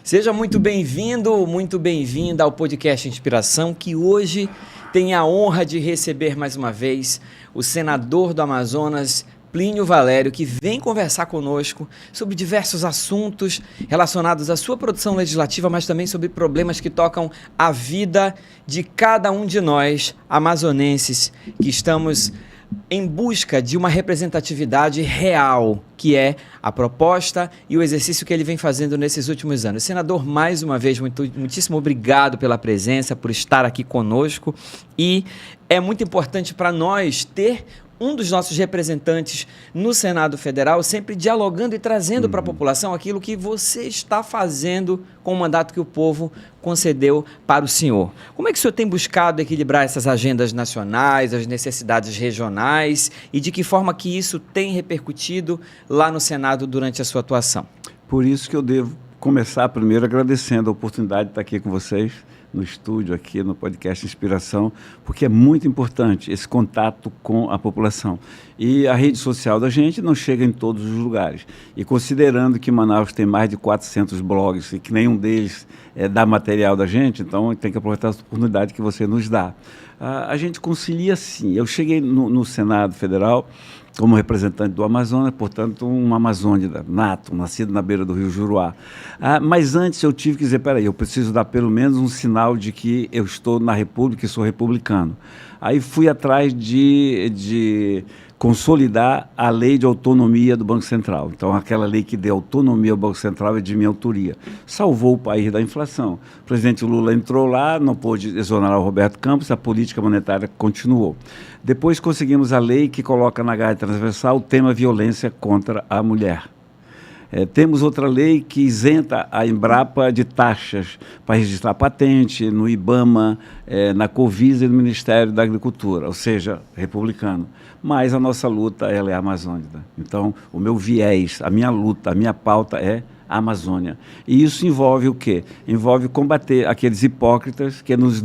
Seja muito bem-vindo, muito bem-vinda ao podcast Inspiração, que hoje tem a honra de receber mais uma vez o senador do Amazonas, Plínio Valério, que vem conversar conosco sobre diversos assuntos relacionados à sua produção legislativa, mas também sobre problemas que tocam a vida de cada um de nós, amazonenses, que estamos em busca de uma representatividade real, que é a proposta e o exercício que ele vem fazendo nesses últimos anos. Senador, mais uma vez, muitíssimo obrigado pela presença, por estar aqui conosco, e é muito importante para nós ter um dos nossos representantes no Senado Federal sempre dialogando e trazendo para a população aquilo que você está fazendo com o mandato que o povo concedeu para o senhor. Como é que o senhor tem buscado equilibrar essas agendas nacionais, as necessidades regionais, e de que forma que isso tem repercutido lá no Senado durante a sua atuação? Por isso que eu devo começar primeiro agradecendo a oportunidade de estar aqui com vocês, no estúdio aqui, no podcast Inspiração, porque é muito importante esse contato com a população. E a rede social da gente não chega em todos os lugares. E considerando que Manaus tem mais de 400 blogs e que nenhum deles dá material da gente, então tem que aproveitar essa oportunidade que você nos dá. A gente concilia sim. Eu cheguei no Senado Federal como representante do Amazonas, portanto, um amazônida nato, nascido na beira do rio Juruá. Mas antes eu tive que dizer, peraí, eu preciso dar pelo menos um sinal de que eu estou na República e sou republicano. Aí fui atrás de consolidar a lei de autonomia do Banco Central. Então, aquela lei que deu autonomia ao Banco Central é de minha autoria. Salvou o país da inflação. O presidente Lula entrou lá, não pôde exonerar o Roberto Campos, a política monetária continuou. Depois conseguimos a lei que coloca na grade transversal o tema violência contra a mulher. Temos outra lei que isenta a Embrapa de taxas para registrar patente no IBAMA, na Covisa e no Ministério da Agricultura, ou seja, republicano. Mas a nossa luta ela é amazônica. Então, o meu viés, a minha luta, a minha pauta é a Amazônia. E isso envolve o quê? Envolve combater aqueles hipócritas que nos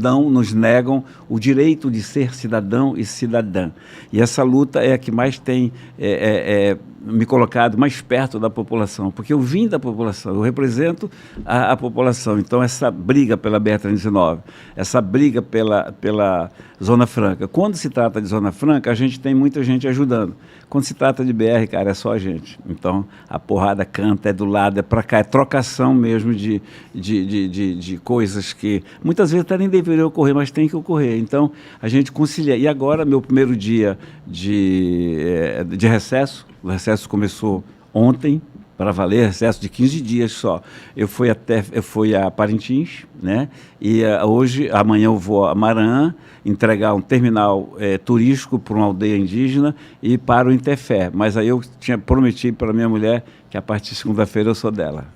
negam o direito de ser cidadão e cidadã. E essa luta é a que mais tem me colocado mais perto da população, porque eu vim da população, eu represento a população. Então, essa briga pela BR-319, essa briga pela Zona Franca. Quando se trata de Zona Franca, a gente tem muita gente ajudando. Quando se trata de BR, cara, é só a gente. Então, a porrada canta, é do lado, é para cá, é trocação mesmo de coisas que muitas vezes até nem deveriam ocorrer, mas tem que ocorrer. Então, a gente concilia. E agora, meu primeiro dia de recesso, o recesso começou ontem, para valer, recesso de 15 dias só. Eu fui a Parintins, né? E amanhã eu vou a Maranhão, entregar um terminal turístico para uma aldeia indígena e para o Intefé. Mas aí eu tinha prometido para minha mulher que a partir de segunda-feira eu sou dela.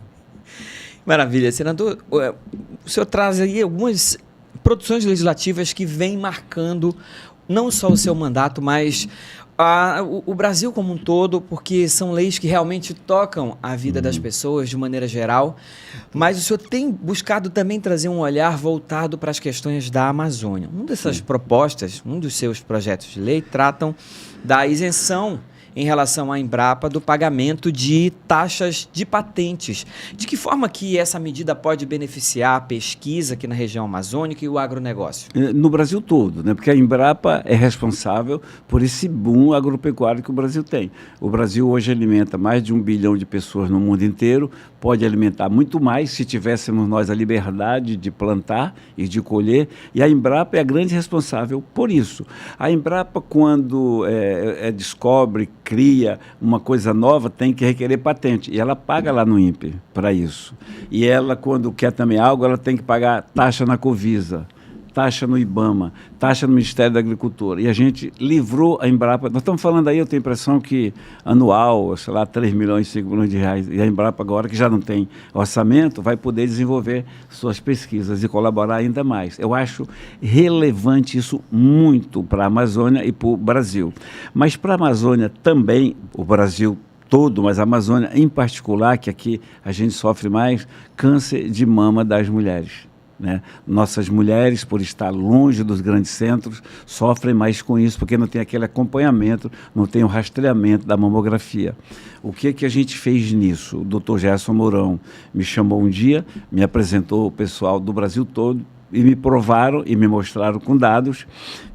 Maravilha. Senador, o senhor traz aí algumas produções legislativas que vêm marcando não só o seu mandato, mas o Brasil como um todo, porque são leis que realmente tocam a vida das pessoas de maneira geral, mas o senhor tem buscado também trazer um olhar voltado para as questões da Amazônia. Uma dessas propostas, um dos seus projetos de lei, tratam da isenção em relação à Embrapa do pagamento de taxas de patentes. De que forma que essa medida pode beneficiar a pesquisa aqui na região amazônica e o agronegócio? No Brasil todo, né? Porque a Embrapa é responsável por esse boom agropecuário que o Brasil tem. O Brasil hoje alimenta mais de 1 bilhão de pessoas no mundo inteiro, pode alimentar muito mais se tivéssemos nós a liberdade de plantar e de colher, e a Embrapa é a grande responsável por isso. A Embrapa, quando descobre, cria uma coisa nova, tem que requerer patente. E ela paga lá no INPE para isso. E ela, quando quer também algo, ela tem que pagar taxa na Covisa, taxa no IBAMA, taxa no Ministério da Agricultura. E a gente livrou a Embrapa. Nós estamos falando aí, eu tenho a impressão que anual, sei lá, 3 milhões, 5 milhões de reais. E a Embrapa agora, que já não tem orçamento, vai poder desenvolver suas pesquisas e colaborar ainda mais. Eu acho relevante isso muito para a Amazônia e para o Brasil. Mas para a Amazônia também, o Brasil todo, mas a Amazônia em particular, que aqui a gente sofre mais, câncer de mama das mulheres. né? Nossas mulheres, por estar longe dos grandes centros, sofrem mais com isso, porque não tem aquele acompanhamento, não tem o rastreamento da mamografia. O que a gente fez nisso? O Dr. Gerson Mourão me chamou um dia, me apresentou o pessoal do Brasil todo e me provaram e me mostraram com dados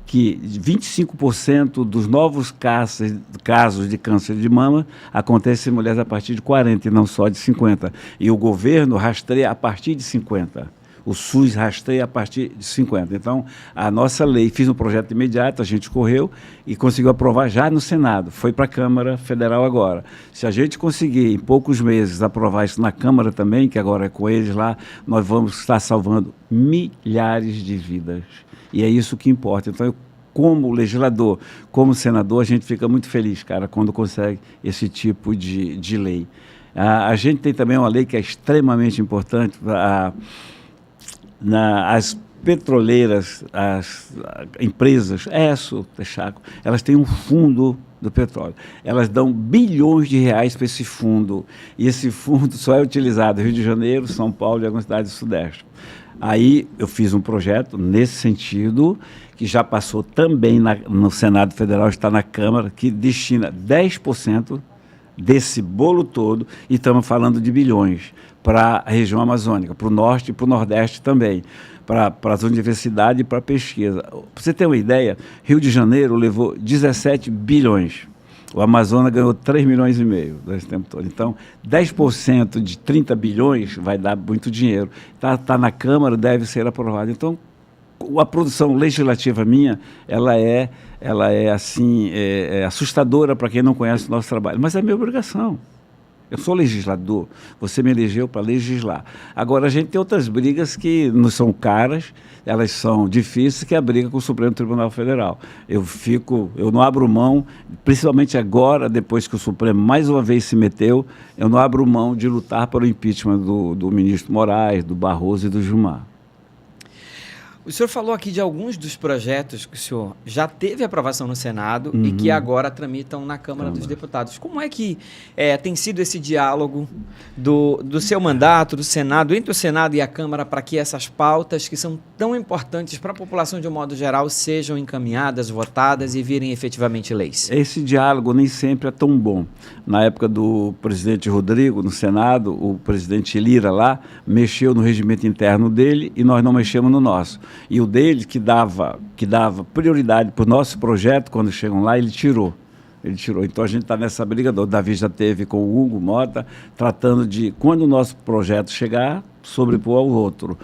que 25% dos novos casos de câncer de mama acontecem em mulheres a partir de 40 e não só de 50. E o governo rastreia a partir de 50. O SUS rastreia a partir de 50. Então, a nossa lei, fiz um projeto imediato, a gente correu e conseguiu aprovar já no Senado. Foi para a Câmara Federal agora. Se a gente conseguir, em poucos meses, aprovar isso na Câmara também, que agora é com eles lá, nós vamos estar salvando milhares de vidas. E é isso que importa. Então, como legislador, como senador, a gente fica muito feliz, cara, quando consegue esse tipo de lei. A gente tem também uma lei que é extremamente importante. As petroleiras, as empresas, Texaco, elas têm um fundo do petróleo. Elas dão bilhões de reais para esse fundo. E esse fundo só é utilizado no Rio de Janeiro, São Paulo e algumas cidades do Sudeste. Aí eu fiz um projeto nesse sentido, que já passou também no Senado Federal, está na Câmara, que destina 10% desse bolo todo, e estamos falando de bilhões, para a região amazônica, para o norte e para o nordeste também, para as universidades e para a pesquisa. Para você ter uma ideia, Rio de Janeiro levou 17 bilhões. O Amazonas ganhou 3 milhões e meio nesse tempo todo. Então, 10% de 30 bilhões vai dar muito dinheiro. Tá na Câmara, deve ser aprovado. Então, a produção legislativa minha, ela é assim, assustadora para quem não conhece o nosso trabalho. Mas é minha obrigação. Eu sou legislador, você me elegeu para legislar. Agora, a gente tem outras brigas que não são caras, elas são difíceis, que é a briga com o Supremo Tribunal Federal. Eu não abro mão, principalmente agora, depois que o Supremo mais uma vez se meteu, eu não abro mão de lutar pelo impeachment do ministro Moraes, do Barroso e do Gilmar. O senhor falou aqui de alguns dos projetos que o senhor já teve aprovação no Senado e que agora tramitam na Câmara dos Deputados. Como é que tem sido esse diálogo do seu mandato, do Senado, entre o Senado e a Câmara, para que essas pautas que são tão importantes para a população de um modo geral sejam encaminhadas, votadas e virem efetivamente leis? Esse diálogo nem sempre é tão bom. Na época do presidente Rodrigo, no Senado, o presidente Lira lá mexeu no regimento interno dele e nós não mexemos no nosso. E o dele, que dava prioridade para o nosso projeto, quando chegam lá, ele tirou. Então, a gente está nessa briga. O Davi já teve com o Hugo Mota, tratando de, quando o nosso projeto chegar, sobrepor ao outro.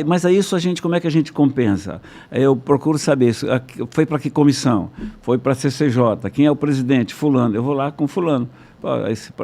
Mas a isso, como é que a gente compensa? Eu procuro saber, foi para que comissão? Foi para a CCJ? Quem é o presidente? Fulano. Eu vou lá com fulano.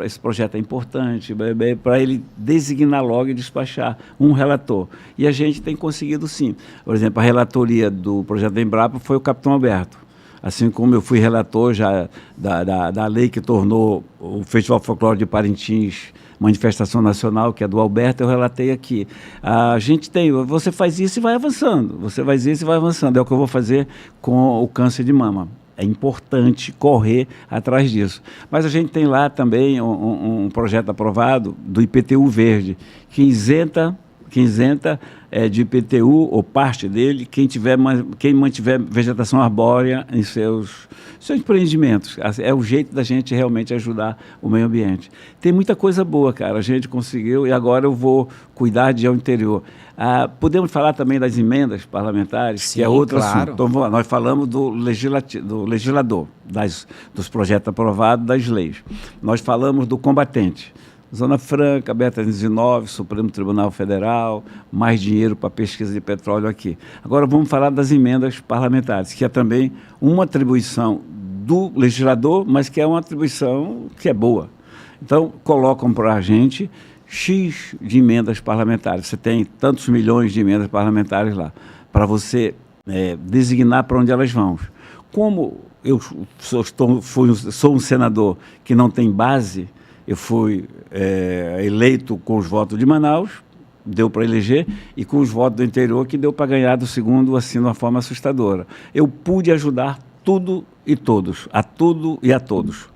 Esse projeto é importante, para ele designar logo e despachar um relator. E a gente tem conseguido, sim. Por exemplo, a relatoria do projeto da Embrapa foi o Capitão Alberto. Assim como eu fui relator já da lei que tornou o Festival Folclore de Parintins manifestação nacional, que é do Alberto, eu relatei aqui. A gente você faz isso e vai avançando. Você faz isso e vai avançando. É o que eu vou fazer com o câncer de mama. É importante correr atrás disso. Mas a gente tem lá também um projeto aprovado do IPTU verde, que isenta de IPTU, ou parte dele, quem mantiver vegetação arbórea em seus empreendimentos. É o jeito da gente realmente ajudar o meio ambiente. Tem muita coisa boa, cara. A gente conseguiu e agora eu vou cuidar de ao interior. Podemos falar também das emendas parlamentares, sim, que é outro assunto. Então, vamos lá, nós falamos do legislador, dos projetos aprovados, das leis. Nós falamos do combatente. Zona Franca, BR-309, Supremo Tribunal Federal, mais dinheiro para pesquisa de petróleo aqui. Agora vamos falar das emendas parlamentares, que é também uma atribuição do legislador, mas que é uma atribuição que é boa. Então, colocam para a gente X de emendas parlamentares. Você tem tantos milhões de emendas parlamentares lá, para você designar para onde elas vão. Como eu sou um senador que não tem base, eu fui eleito com os votos de Manaus, deu para eleger, e com os votos do interior, que deu para ganhar do segundo, assim, de uma forma assustadora. Eu pude ajudar tudo e todos, a tudo e a todos,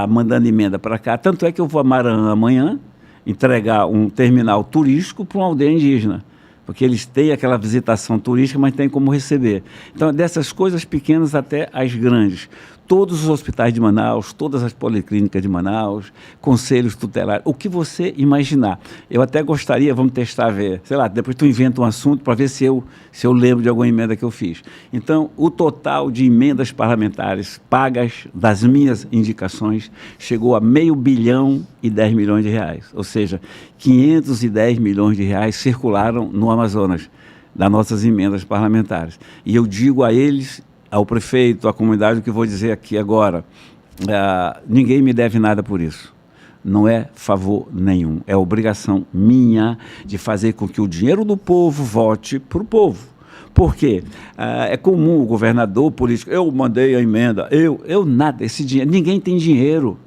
mandando emenda para cá. Tanto é que eu vou a Maranhão amanhã entregar um terminal turístico para uma aldeia indígena. porque eles têm aquela visitação turística, mas tem como receber. Então, dessas coisas pequenas até as grandes. Todos os hospitais de Manaus, todas as policlínicas de Manaus, conselhos tutelares, o que você imaginar. Eu até gostaria, vamos testar, ver, sei lá, depois tu inventa um assunto para ver se eu lembro de alguma emenda que eu fiz. Então, o total de emendas parlamentares pagas das minhas indicações chegou a R$500 bilhão e 10 milhões de reais. Ou seja, 510 milhões de reais circularam no Amazonas, das nossas emendas parlamentares. E eu digo a eles, ao prefeito, à comunidade, o que vou dizer aqui agora, ninguém me deve nada por isso. Não é favor nenhum, é obrigação minha de fazer com que o dinheiro do povo volte para o povo. Por quê? É comum o governador, o político, eu mandei a emenda, eu nada, esse dinheiro, ninguém tem dinheiro,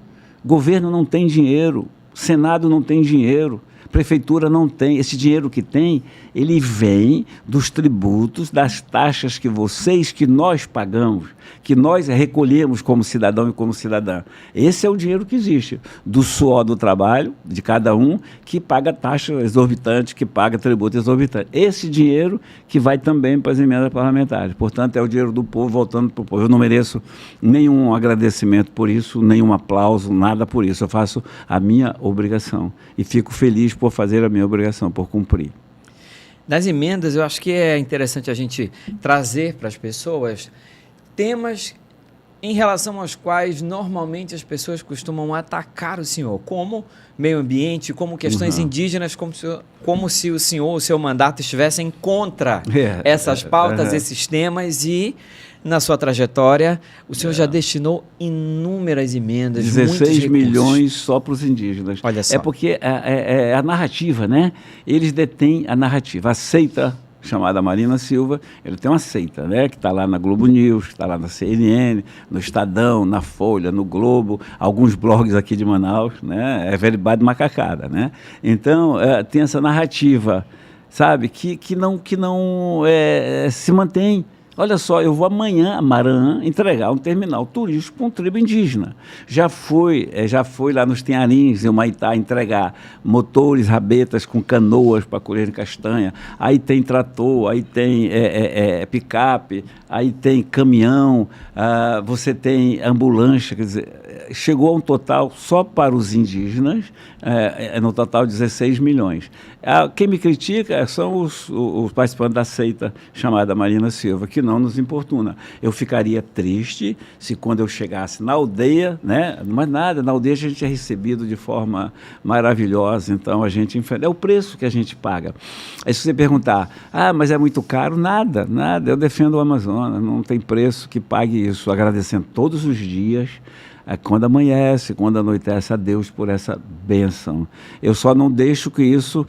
governo não tem dinheiro, Senado não tem dinheiro, prefeitura não tem, esse dinheiro que tem, ele vem dos tributos, das taxas que nós pagamos, que nós recolhemos como cidadão e como cidadã. Esse é o dinheiro que existe, do suor do trabalho de cada um, que paga taxa exorbitante, que paga tributo exorbitante. Esse dinheiro que vai também para as emendas parlamentares. Portanto, é o dinheiro do povo voltando para o povo. Eu não mereço nenhum agradecimento por isso, nenhum aplauso, nada por isso. Eu faço a minha obrigação e fico feliz por fazer a minha obrigação, por cumprir. Das emendas, eu acho que é interessante a gente trazer para as pessoas temas em relação aos quais normalmente as pessoas costumam atacar o senhor, como meio ambiente, como questões indígenas, como se o senhor, o seu mandato estivessem contra essas pautas, esses temas, e na sua trajetória o senhor já destinou inúmeras emendas, 16 milhões só para os indígenas. Olha só. É porque é a narrativa, né? Eles detêm a narrativa, a seita chamada Marina Silva, ele tem uma seita, né, que está lá na Globo News, que está lá na CNN, no Estadão, na Folha, no Globo, alguns blogs aqui de Manaus, né, é Veribade Macacada, né? Então, tem essa narrativa, sabe, que não se mantém. Olha só, eu vou amanhã a Maranhão entregar um terminal turístico com tribo indígena. Já fui lá nos Tenharins, em Humaitá, entregar motores, rabetas com canoas para colher castanha. Aí tem trator, aí tem picape, aí tem caminhão, você tem ambulância. Quer dizer, chegou a um total, só para os indígenas, no total 16 milhões. Quem me critica são os participantes da seita chamada Marina Silva, que não nos importuna. Eu ficaria triste se quando eu chegasse na aldeia, né, mas nada, na aldeia a gente é recebido de forma maravilhosa, então a gente enfrenta, é o preço que a gente paga. Aí se você perguntar, mas é muito caro? Nada, eu defendo o Amazonas, não tem preço que pague isso, agradecendo todos os dias, quando amanhece, quando anoitece, a Deus por essa bênção. Eu só não deixo que isso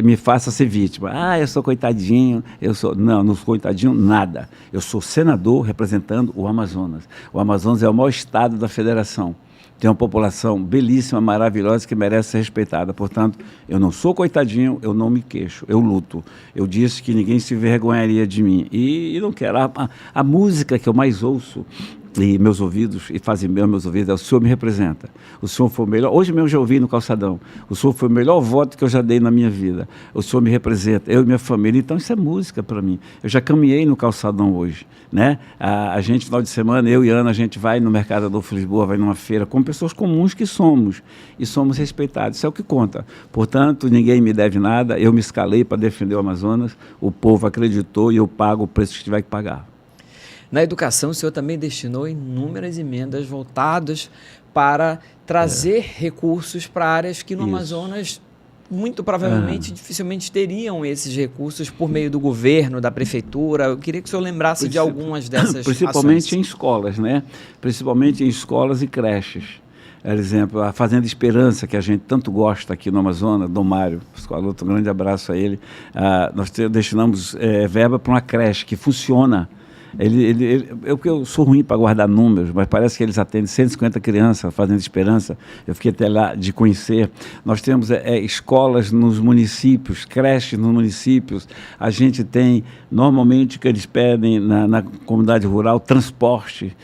me faça ser vítima. Eu sou coitadinho, não sou coitadinho, nada. Eu sou senador representando o Amazonas. O Amazonas é o maior estado da federação. Tem uma população belíssima, maravilhosa, que merece ser respeitada. Portanto, eu não sou coitadinho, eu não me queixo, eu luto. Eu disse que ninguém se envergonharia de mim. E não quero. A música que eu mais ouço, e meus ouvidos, e fazem bem meus ouvidos, o senhor me representa. O senhor foi o melhor, hoje mesmo já ouvi no calçadão, o senhor foi o melhor voto que eu já dei na minha vida. O senhor me representa, eu e minha família. Então isso é música para mim. Eu já caminhei no calçadão hoje, né? A gente, final de semana, eu e Ana, a gente vai no Mercado Adolfo Lisboa, vai numa feira, como pessoas comuns que somos, e somos respeitados. Isso é o que conta. Portanto, ninguém me deve nada, eu me escalei para defender o Amazonas, o povo acreditou e eu pago o preço que tiver que pagar. Na educação, o senhor também destinou inúmeras emendas voltadas para trazer recursos para áreas que no Amazonas, muito provavelmente, dificilmente teriam esses recursos por meio do governo, da prefeitura. Eu queria que o senhor lembrasse de algumas dessas principalmente ações. Em escolas, né? Principalmente em escolas e creches. Por exemplo, a Fazenda Esperança, que a gente tanto gosta aqui no Amazonas, Dom Mário Pascoaloto, um grande abraço a ele. Nós destinamos verba para uma creche que funciona. Porque eu sou ruim para guardar números, mas parece que eles atendem 150 crianças, Fazenda Esperança. Eu fiquei até lá de conhecer. Nós temos escolas nos municípios, creches nos municípios. A gente tem, normalmente, que eles pedem na comunidade rural, transporte,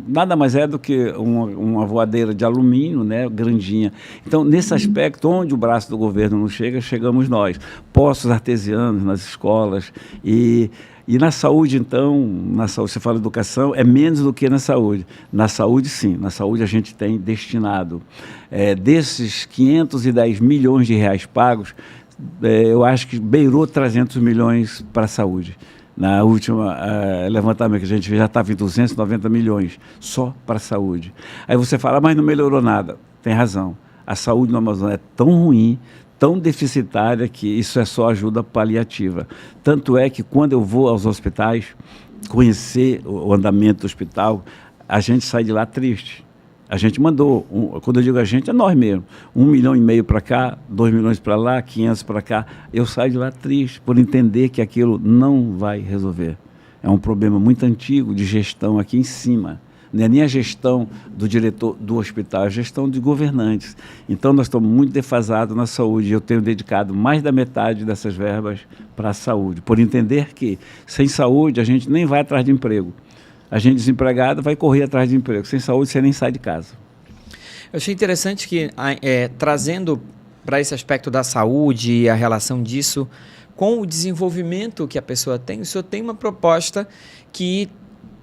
nada mais é do que uma voadeira de alumínio, né, grandinha. Então, nesse aspecto, onde o braço do governo não chega, chegamos nós. Poços artesianos nas escolas e na saúde, então, você fala educação, é menos do que na saúde. Na saúde, sim. Na saúde, a gente tem destinado, desses 510 milhões de reais pagos, eu acho que beirou 300 milhões para a saúde. Na última levantamento que a gente fez, já estava em 290 milhões, só para a saúde. Aí você fala, mas não melhorou nada. Tem razão. A saúde no Amazonas é tão ruim, tão deficitária, que isso é só ajuda paliativa. Tanto é que quando eu vou aos hospitais conhecer o andamento do hospital, a gente sai de lá triste. A gente mandou, quando eu digo a gente, é nós mesmo, 1,5 milhão para cá, 2 milhões para lá, 500 para cá. Eu saio de lá triste por entender que aquilo não vai resolver. É um problema muito antigo de gestão aqui em cima. Não é nem a gestão do diretor do hospital, é a gestão de governantes. Então, nós estamos muito defasados na saúde. Eu tenho dedicado mais da metade dessas verbas para a saúde, por entender que, sem saúde, a gente nem vai atrás de emprego. A gente desempregado vai correr atrás de emprego. Sem saúde, você nem sai de casa. Eu achei interessante que, trazendo para esse aspecto da saúde e a relação disso com o desenvolvimento que a pessoa tem, o senhor tem uma proposta que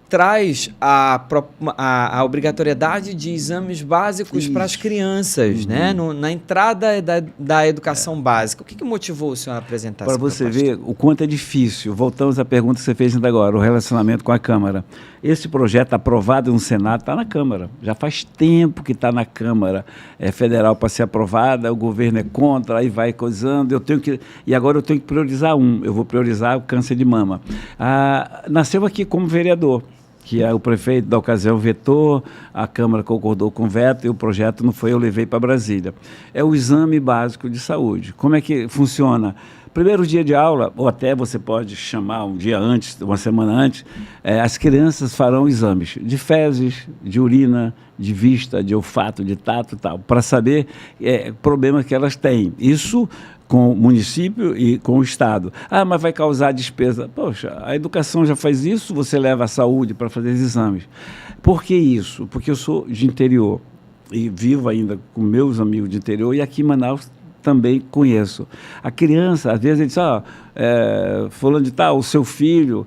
traz a obrigatoriedade de exames básicos para as crianças, né? Na entrada da educação básica. O que motivou o senhor a apresentar essa proposta? Para você ver o quanto é difícil, voltamos à pergunta que você fez ainda agora, o relacionamento com a Câmara. Esse projeto aprovado no Senado está na Câmara. Já faz tempo que está na Câmara Federal para ser aprovada, o governo é contra, aí vai coisando. E agora eu tenho que priorizar eu vou priorizar o câncer de mama. Nasceu aqui como vereador, que o prefeito da ocasião vetou, a Câmara concordou com o veto e o projeto não foi, eu levei para Brasília. É o exame básico de saúde. Como é que funciona? Primeiro dia de aula, ou até você pode chamar um dia antes, uma semana antes, as crianças farão exames de fezes, de urina, de vista, de olfato, de tato e tal, para saber problemas que elas têm. Isso com o município e com o Estado. Mas vai causar despesa. Poxa, a educação já faz isso, você leva a saúde para fazer os exames. Por que isso? Porque eu sou de interior e vivo ainda com meus amigos de interior e aqui em Manaus também conheço. A criança, às vezes, ele diz, fulano de tal, o seu filho,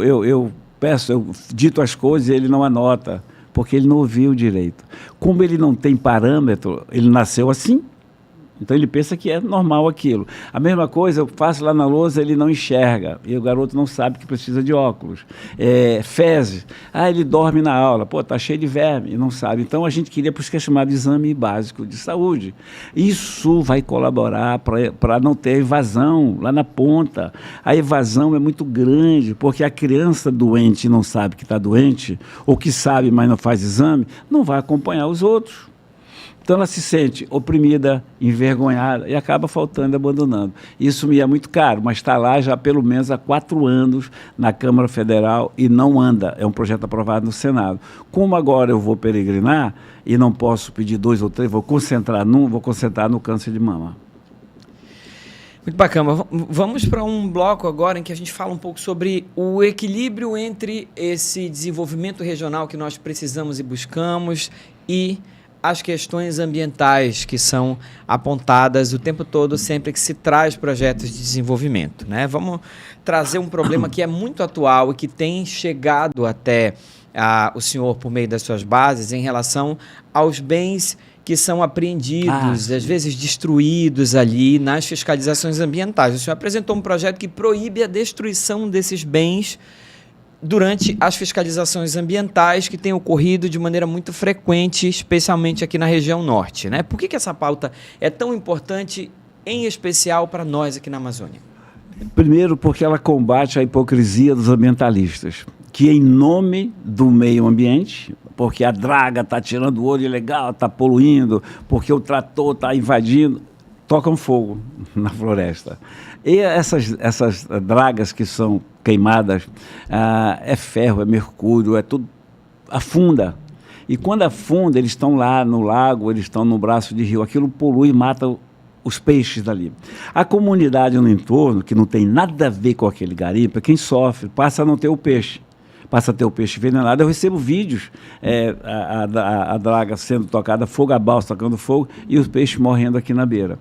eu peço, eu dito as coisas e ele não anota, porque ele não ouviu direito. Como ele não tem parâmetro, ele nasceu assim, então ele pensa que é normal aquilo. A mesma coisa eu faço lá na lousa, ele não enxerga, e o garoto não sabe que precisa de óculos. Fezes, ele dorme na aula, está cheio de verme, e não sabe. Então a gente queria, por isso que é chamado exame básico de saúde. Isso vai colaborar para não ter evasão lá na ponta. A evasão é muito grande, porque a criança doente não sabe que está doente, ou que sabe, mas não faz exame, não vai acompanhar os outros. Então ela se sente oprimida, envergonhada e acaba faltando e abandonando. Isso me é muito caro, mas está lá já pelo menos há 4 anos na Câmara Federal e não anda. É um projeto aprovado no Senado. Como agora eu vou peregrinar e não posso pedir 2 ou 3, vou concentrar no câncer de mama. Muito bacana. Vamos para um bloco agora em que a gente fala um pouco sobre o equilíbrio entre esse desenvolvimento regional que nós precisamos e buscamos e as questões ambientais que são apontadas o tempo todo sempre que se traz projetos de desenvolvimento, né? Vamos trazer um problema que é muito atual e que tem chegado até o senhor por meio das suas bases em relação aos bens que são apreendidos, às vezes destruídos ali nas fiscalizações ambientais. O senhor apresentou um projeto que proíbe a destruição desses bens durante as fiscalizações ambientais que têm ocorrido de maneira muito frequente, especialmente aqui na região norte, né? Por que essa pauta é tão importante, em especial para nós aqui na Amazônia? Primeiro, porque ela combate a hipocrisia dos ambientalistas, que em nome do meio ambiente, porque a draga está tirando o ouro ilegal, está poluindo, porque o trator está invadindo, tocam fogo na floresta. E essas dragas que são queimadas, é ferro, é mercúrio, é tudo, afunda. E quando afunda, eles estão lá no lago, eles estão no braço de rio, aquilo polui e mata os peixes dali. A comunidade no entorno, que não tem nada a ver com aquele garimpo, é quem sofre, passa a não ter o peixe. Passa a ter o peixe envenenado. Eu recebo vídeos, a draga sendo tocada, fogo a balsa tocando fogo, e os peixes morrendo aqui na beira.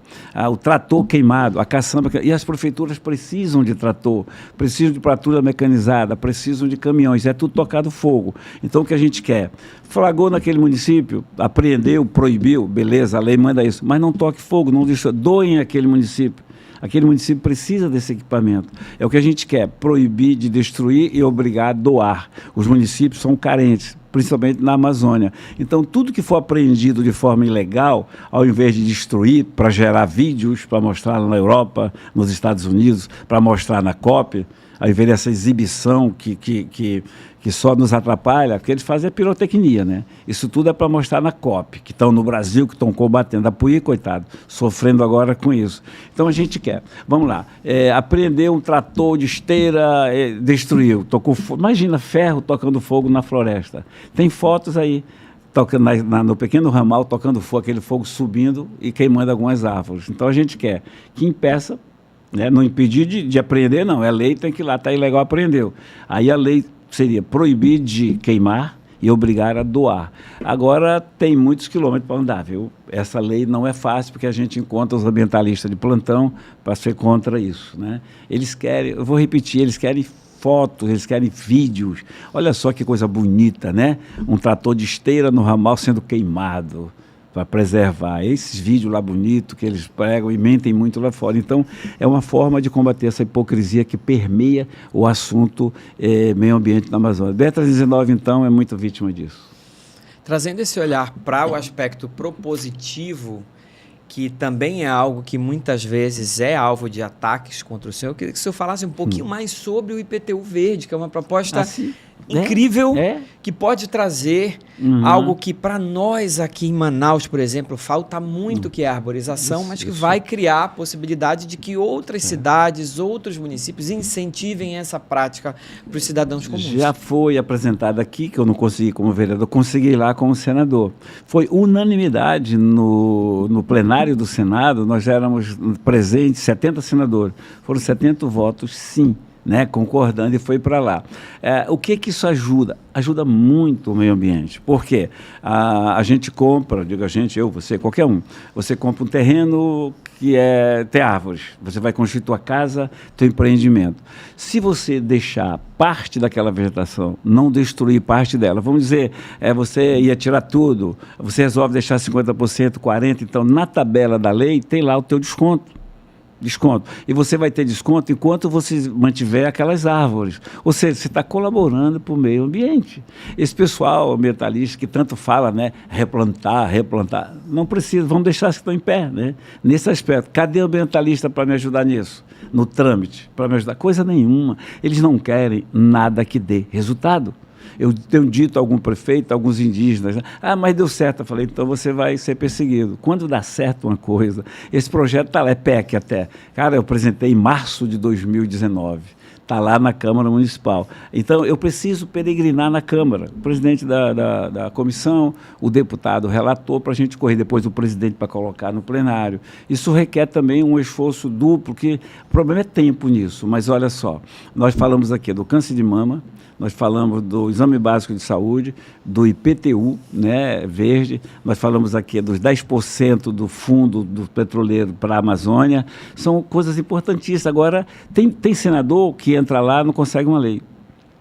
O trator queimado, a caçamba, e as prefeituras precisam de trator, precisam de patrulha mecanizada, precisam de caminhões, é tudo tocado fogo. Então o que a gente quer? Flagrou naquele município, apreendeu, proibiu, beleza, a lei manda isso, mas não toque fogo, não doem aquele município. Aquele município precisa desse equipamento. É o que a gente quer, proibir de destruir e obrigar a doar. Os municípios são carentes, principalmente na Amazônia. Então, tudo que for apreendido de forma ilegal, ao invés de destruir, para gerar vídeos, para mostrar na Europa, nos Estados Unidos, para mostrar na COP, ao invés dessa exibição que só nos atrapalha, o que eles fazem é pirotecnia, né? Isso tudo é para mostrar na COP, que estão no Brasil, que estão combatendo. A Puí, coitado, sofrendo agora com isso. Então a gente quer, vamos lá, apreender um trator de esteira, destruiu, tocou fogo. Imagina ferro tocando fogo na floresta. Tem fotos aí, tocando no pequeno ramal, tocando fogo, aquele fogo subindo e queimando algumas árvores. Então a gente quer que impeça, né, não impedir de apreender, não. É lei, tem que ir lá, está ilegal, apreendeu. Aí a lei seria proibir de queimar e obrigar a doar. Agora tem muitos quilômetros para andar, viu? Essa lei não é fácil, porque a gente encontra os ambientalistas de plantão para ser contra isso, né? Eles querem, eu vou repetir, eles querem fotos, eles querem vídeos. Olha só que coisa bonita, né? Um trator de esteira no ramal sendo queimado para preservar. Esses vídeos lá bonitos que eles pregam e mentem muito lá fora. Então, é uma forma de combater essa hipocrisia que permeia o assunto meio ambiente na Amazônia. BR-319, então, é muito vítima disso. Trazendo esse olhar para o aspecto propositivo, que também é algo que muitas vezes é alvo de ataques contra o senhor, eu queria que o senhor falasse um pouquinho mais sobre o IPTU Verde, que é uma proposta incrível, que pode trazer algo que para nós aqui em Manaus, por exemplo, falta muito, que é a arborização, mas que vai criar a possibilidade de que outras cidades, outros municípios incentivem essa prática para os cidadãos comuns. Já foi apresentado aqui, que eu não consegui como vereador, consegui lá como senador. Foi unanimidade no plenário do Senado, nós já éramos presentes, 70 senadores, foram 70 votos, sim, né, concordando, e foi para lá. O que isso ajuda? Ajuda muito o meio ambiente. Por quê? A gente compra, digo a gente, eu, você, qualquer um, você compra um terreno que tem árvores, você vai construir tua casa, teu empreendimento. Se você deixar parte daquela vegetação, não destruir parte dela, vamos dizer, você ia tirar tudo, você resolve deixar 50%, 40%, então na tabela da lei tem lá o teu desconto. E você vai ter desconto enquanto você mantiver aquelas árvores. Ou seja, você está colaborando para o meio ambiente. Esse pessoal ambientalista que tanto fala, né, replantar, não precisa, vamos deixar as que estão em pé, né? Nesse aspecto. Cadê o ambientalista para me ajudar nisso? No trâmite, para me ajudar? Coisa nenhuma. Eles não querem nada que dê resultado. Eu tenho dito a algum prefeito, a alguns indígenas, né? Mas deu certo. Eu falei, então você vai ser perseguido. Quando dá certo uma coisa, esse projeto está lá, é PEC até. Cara, eu apresentei em março de 2019. Está lá na Câmara Municipal. Então, eu preciso peregrinar na Câmara. O presidente da comissão, o deputado, o relator, para a gente correr depois o presidente para colocar no plenário. Isso requer também um esforço duplo, que o problema é tempo nisso. Mas olha só, nós falamos aqui do câncer de mama, nós falamos do Exame Básico de Saúde, do IPTU, né, verde, nós falamos aqui dos 10% do fundo do petroleiro para a Amazônia, são coisas importantíssimas. Agora, tem senador que entra lá e não consegue uma lei,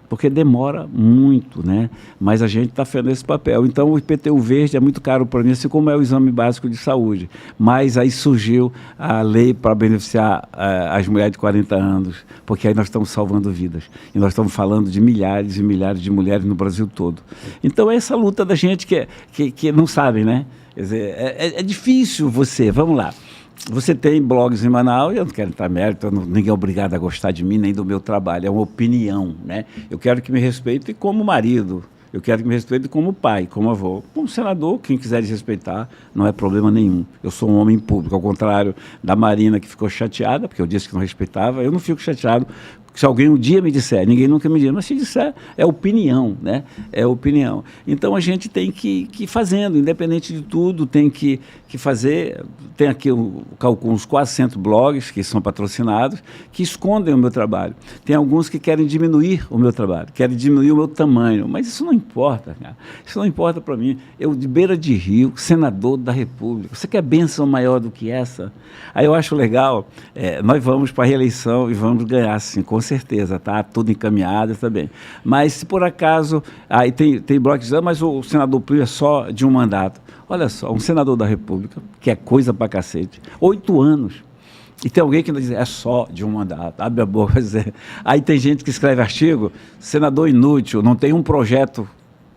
porque demora muito, né? Mas a gente está fazendo esse papel. Então, o IPTU verde é muito caro para mim, assim como é o Exame Básico de Saúde. Mas aí surgiu a lei para beneficiar as mulheres de 40 anos, porque aí nós estamos salvando vidas. E nós estamos falando de milhares e milhares de mulheres no Brasil todo. Então, é essa luta da gente que não sabe, né? Quer dizer, é difícil vamos lá. Você tem blogs em Manaus, eu não quero entrar em mérito, ninguém é obrigado a gostar de mim nem do meu trabalho, é uma opinião, né? Eu quero que me respeitem como marido, eu quero que me respeitem como pai, como avô. Como senador, quem quiser desrespeitar, não é problema nenhum. Eu sou um homem público, ao contrário da Marina, que ficou chateada, porque eu disse que não respeitava, eu não fico chateado Se alguém um dia me disser, ninguém nunca me diz, mas se disser, é opinião, né? É opinião. Então a gente tem que ir fazendo, independente de tudo, tem que fazer. Tem aqui uns 400 blogs que são patrocinados, que escondem o meu trabalho. Tem alguns que querem diminuir o meu trabalho, querem diminuir o meu tamanho, mas isso não importa, cara. Isso não importa para mim. Eu, de beira de rio, senador da República, você quer bênção maior do que essa? Aí eu acho legal, nós vamos para a reeleição e vamos ganhar, sim, com certeza, tá? Tudo encaminhado também. Mas se por acaso, aí tem bloco que diz, mas o senador Plínio é só de um mandato. Olha só, um senador da República, que é coisa pra cacete, 8 anos. E tem alguém que diz, é só de um mandato, abre a boca e dizer. Aí tem gente que escreve artigo, senador inútil, não tem um projeto,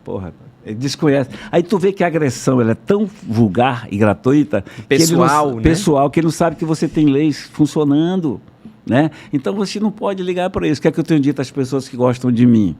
porra, ele desconhece. Aí tu vê que a agressão ela é tão vulgar e gratuita, pessoal, que ele não sabe que você tem leis funcionando. Né? Então você não pode ligar para isso. O que é que eu tenho dito às pessoas que gostam de mim?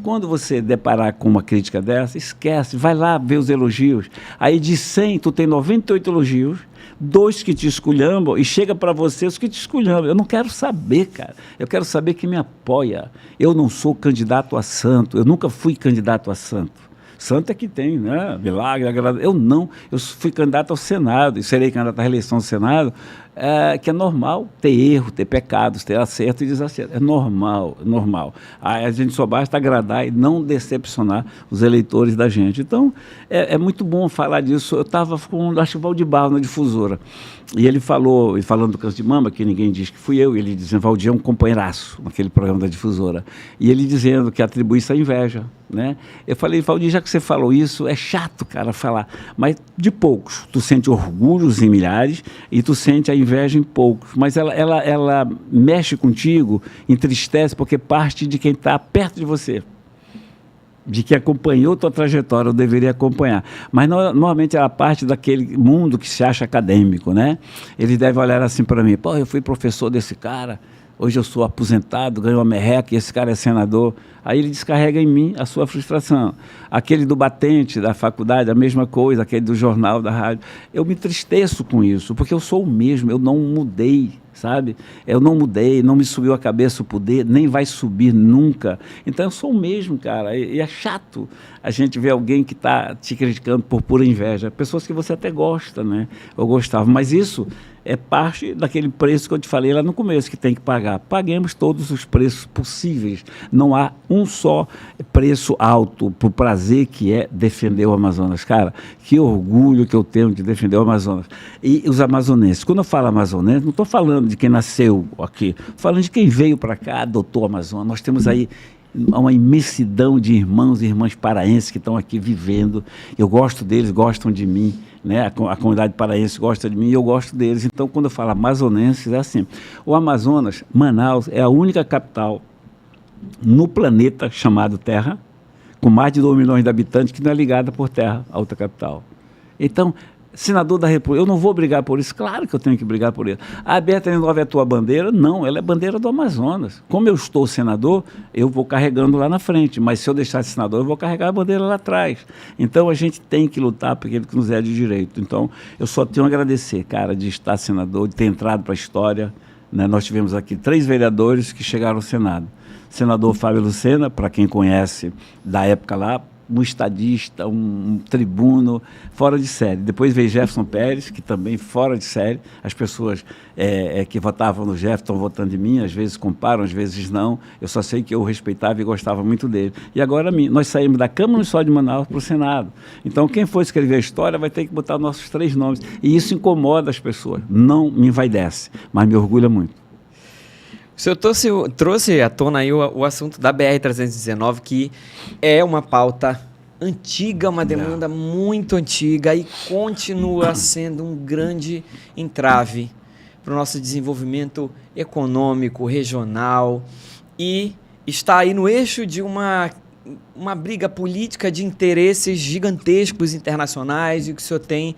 Quando você deparar com uma crítica dessa, esquece, vai lá ver os elogios. Aí de 100, tu tem 98 elogios, 2 que te esculhambam e chega para você os que te esculhambam. Eu não quero saber, cara. Eu quero saber quem me apoia. Eu não sou candidato a santo. Eu nunca fui candidato a santo. Santo é que tem, né? Milagre, eu não. Eu fui candidato ao Senado e serei candidato à reeleição do Senado, que é normal ter erro, ter pecados, ter acerto e desacerto. É normal, é normal. A gente só basta agradar e não decepcionar os eleitores da gente. Então, é muito bom falar disso. Eu estava com, acho que o Valdir Barros, na Difusora, e ele falou, falando do câncer de mama, que ninguém diz que fui eu, e ele dizendo, Valdir é um companheiraço naquele programa da Difusora, e ele dizendo que atribui isso à inveja, né? Eu falei, Valdir, já que você falou isso, é chato, cara, falar, mas de poucos. Tu sente orgulhos em milhares e tu sente a inveja em poucos, mas ela mexe contigo, entristece, porque parte de quem está perto de você, de que acompanhou tua trajetória, ou deveria acompanhar. Mas normalmente ela parte daquele mundo que se acha acadêmico, né? Ele deve olhar assim para mim, pô, eu fui professor desse cara, hoje eu sou aposentado, ganho uma merreca e esse cara é senador. Aí ele descarrega em mim a sua frustração. Aquele do batente da faculdade, a mesma coisa, aquele do jornal, da rádio. Eu me entristeço com isso, porque eu sou o mesmo, eu não mudei, sabe? Eu não mudei, não me subiu a cabeça o poder, nem vai subir nunca. Então eu sou o mesmo, cara. E é chato a gente ver alguém que está te criticando por pura inveja. Pessoas que você até gosta, né? Eu gostava, mas isso é parte daquele preço que eu te falei lá no começo, que tem que pagar. Paguemos todos os preços possíveis. Não há um só preço alto para o prazer que é defender o Amazonas. Cara, que orgulho que eu tenho de defender o Amazonas. E os amazonenses, quando eu falo amazonense, não estou falando de quem nasceu aqui, estou falando de quem veio para cá, adotou o Amazonas. Nós temos aí uma imensidão de irmãos e irmãs paraenses que estão aqui vivendo. Eu gosto deles, gostam de mim, né? A comunidade paraense gosta de mim e eu gosto deles. Então, quando eu falo amazonenses, é assim. O Amazonas, Manaus, é a única capital no planeta chamado Terra, com mais de 2 milhões de habitantes, que não é ligada por terra a outra capital. Então, senador da República, eu não vou brigar por isso? Claro que eu tenho que brigar por isso. A BR-399 é a tua bandeira? Não, ela é bandeira do Amazonas. Como eu estou senador, eu vou carregando lá na frente, mas se eu deixar de senador, eu vou carregar a bandeira lá atrás. Então, a gente tem que lutar por aquilo que nos é de direito. Então, eu só tenho a agradecer, cara, de estar senador, de ter entrado para a história, né? Nós tivemos aqui 3 vereadores que chegaram ao Senado. Senador Fábio Lucena, para quem conhece da época lá, um estadista, um tribuno, fora de série. Depois veio Jefferson Pérez, que também fora de série. As pessoas que votavam no Jefferson estão votando em mim, às vezes comparam, às vezes não. Eu só sei que eu respeitava e gostava muito dele. E agora nós saímos da Câmara Municipal de Manaus para o Senado. Então, quem for escrever a história vai ter que botar nossos 3 nomes. E isso incomoda as pessoas. Não me envaidece, mas me orgulha muito. O senhor trouxe à tona aí o assunto da BR-319, que é uma pauta antiga, uma demanda muito antiga e continua sendo um grande entrave para o nosso desenvolvimento econômico, regional, e está aí no eixo de uma briga política de interesses gigantescos internacionais, e que o senhor tem,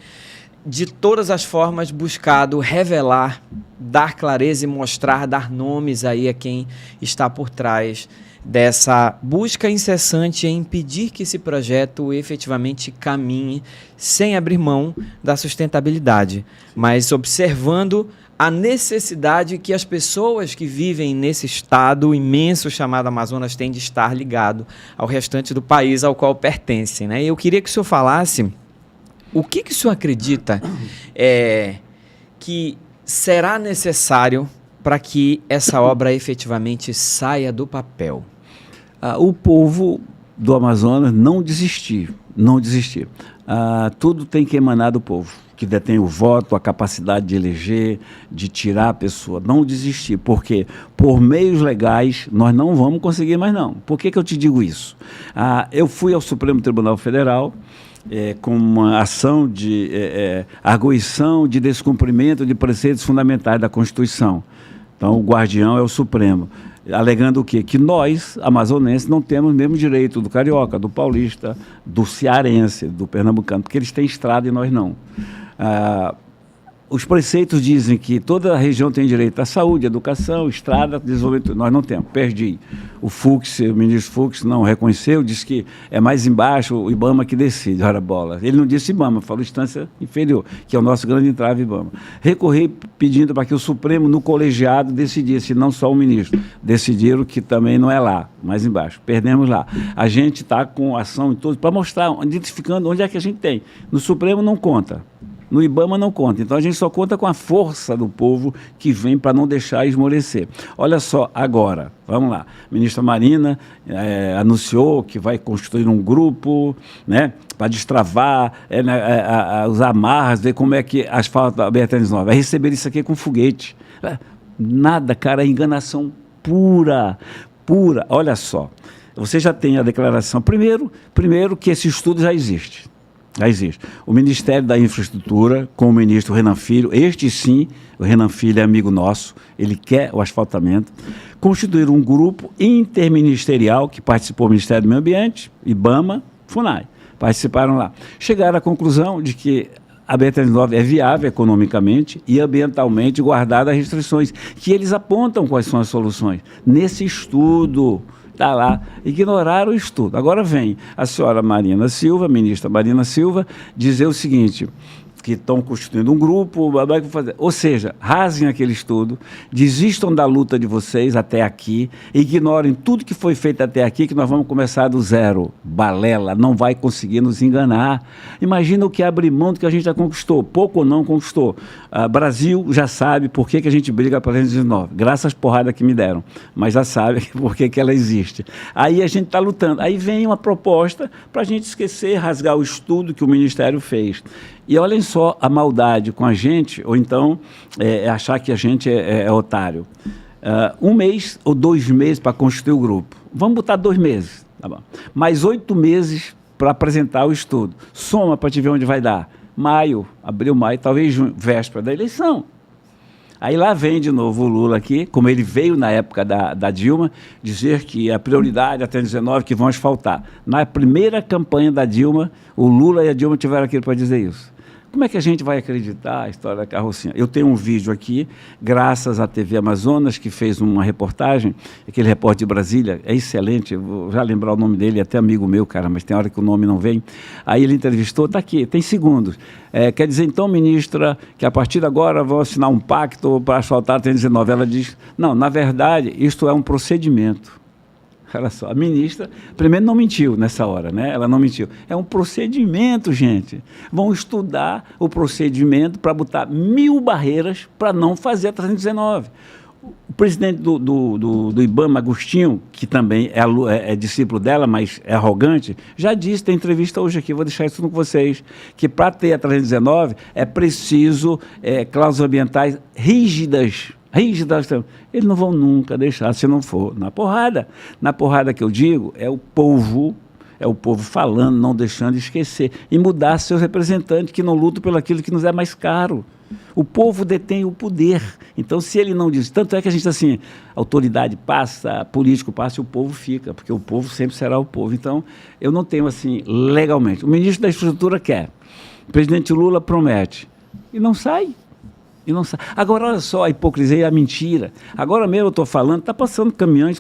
de todas as formas, buscado revelar, dar clareza e mostrar, dar nomes aí a quem está por trás dessa busca incessante em impedir que esse projeto efetivamente caminhe sem abrir mão da sustentabilidade, mas observando a necessidade que as pessoas que vivem nesse estado imenso chamado Amazonas têm de estar ligado ao restante do país ao qual pertencem, né? Eu queria que o senhor falasse o que o senhor acredita que será necessário para que essa obra efetivamente saia do papel. O povo do Amazonas não desistir. Tudo tem que emanar do povo, que detém o voto, a capacidade de eleger, de tirar a pessoa. Não desistir, porque por meios legais nós não vamos conseguir mais não. Por que eu te digo isso? Eu fui ao Supremo Tribunal Federal com uma ação de arguição de descumprimento de preceitos fundamentais da Constituição. Então, o guardião é o Supremo, alegando o quê? Que nós, amazonenses, não temos o mesmo direito do carioca, do paulista, do cearense, do pernambucano, porque eles têm estrada e nós não. Os preceitos dizem que toda a região tem direito à saúde, educação, estrada, desenvolvimento. Nós não temos. Perdi. O ministro Fux não reconheceu, disse que é mais embaixo o IBAMA que decide. Ora bola. Ele não disse IBAMA, falou instância inferior, que é o nosso grande entrave IBAMA. Recorri pedindo para que o Supremo, no colegiado, decidisse, não só o ministro. Decidiram que também não é lá, mais embaixo. Perdemos lá. A gente está com ação em todos, para mostrar, identificando onde é que a gente tem. No Supremo não conta. No IBAMA não conta, então a gente só conta com a força do povo que vem para não deixar esmorecer. Olha só, agora, vamos lá, a ministra Marina anunciou que vai constituir um grupo, né, para destravar, os amarras, ver como é que asfalto a BR-309, vai receber isso aqui com foguete. Nada, cara, é enganação pura, olha só, você já tem a declaração, primeiro que esse estudo já existe. O Ministério da Infraestrutura, com o ministro Renan Filho, este sim, o Renan Filho é amigo nosso, ele quer o asfaltamento, constituíram um grupo interministerial que participou do Ministério do Meio Ambiente, IBAMA, FUNAI, participaram lá. Chegaram à conclusão de que a BR-309 é viável economicamente e ambientalmente, guardada as restrições, que eles apontam quais são as soluções. Nesse estudo, está lá, ignoraram o estudo. Agora vem a senhora Marina Silva, ministra Marina Silva, dizer o seguinte, que estão constituindo um grupo, ou seja, rasguem aquele estudo, desistam da luta de vocês até aqui, ignorem tudo que foi feito até aqui, que nós vamos começar do zero. Balela, não vai conseguir nos enganar. Imagina o que abre mão do que a gente já conquistou, pouco ou não conquistou. Brasil já sabe por que a gente briga para a 319, graças às porradas que me deram, mas já sabe por que ela existe. Aí a gente está lutando, aí vem uma proposta para a gente esquecer, rasgar o estudo que o Ministério fez. E olhem só a maldade com a gente, ou então achar que a gente é otário. 1 mês ou 2 meses para constituir o grupo. Vamos botar 2 meses, tá bom. Mais 8 meses para apresentar o estudo. Soma para te ver onde vai dar. Maio, abril, maio, talvez junho, véspera da eleição. Aí lá vem de novo o Lula aqui, como ele veio na época da Dilma, dizer que a prioridade até 19 que vão asfaltar. Na primeira campanha da Dilma, o Lula e a Dilma tiveram aquilo para dizer isso. Como é que a gente vai acreditar a história da carrocinha? Eu tenho um vídeo aqui, graças à TV Amazonas, que fez uma reportagem, aquele repórter de Brasília, é excelente, eu vou já lembrar o nome dele, é até amigo meu, cara, mas tem hora que o nome não vem. Aí ele entrevistou, está aqui, tem segundos. Quer dizer, então, ministra, que a partir de agora vão assinar um pacto para asfaltar a 319. Ela diz, não, na verdade, isto é um procedimento. Olha só, a ministra, primeiro não mentiu nessa hora, né? Ela não mentiu. É um procedimento, gente. Vão estudar o procedimento para botar 1000 barreiras para não fazer a 319. O presidente do IBAMA, Agostinho, que também é discípulo dela, mas é arrogante, já disse, tem entrevista hoje aqui, vou deixar isso com vocês, que para ter a 319 é preciso cláusulas ambientais rígidas. Eles não vão nunca deixar se não for na porrada. Na porrada que eu digo, é o povo falando, não deixando esquecer, e mudar seus representantes que não lutam pelo aquilo que nos é mais caro. O povo detém o poder. Então, se ele não diz, tanto é que a gente assim, autoridade passa, político passa e o povo fica, porque o povo sempre será o povo. Então, eu não tenho assim, legalmente. O ministro da Infraestrutura quer, o presidente Lula promete, e não sai. E não sabe. Agora, olha só a hipocrisia e a mentira. Agora mesmo eu estou falando, está passando caminhões.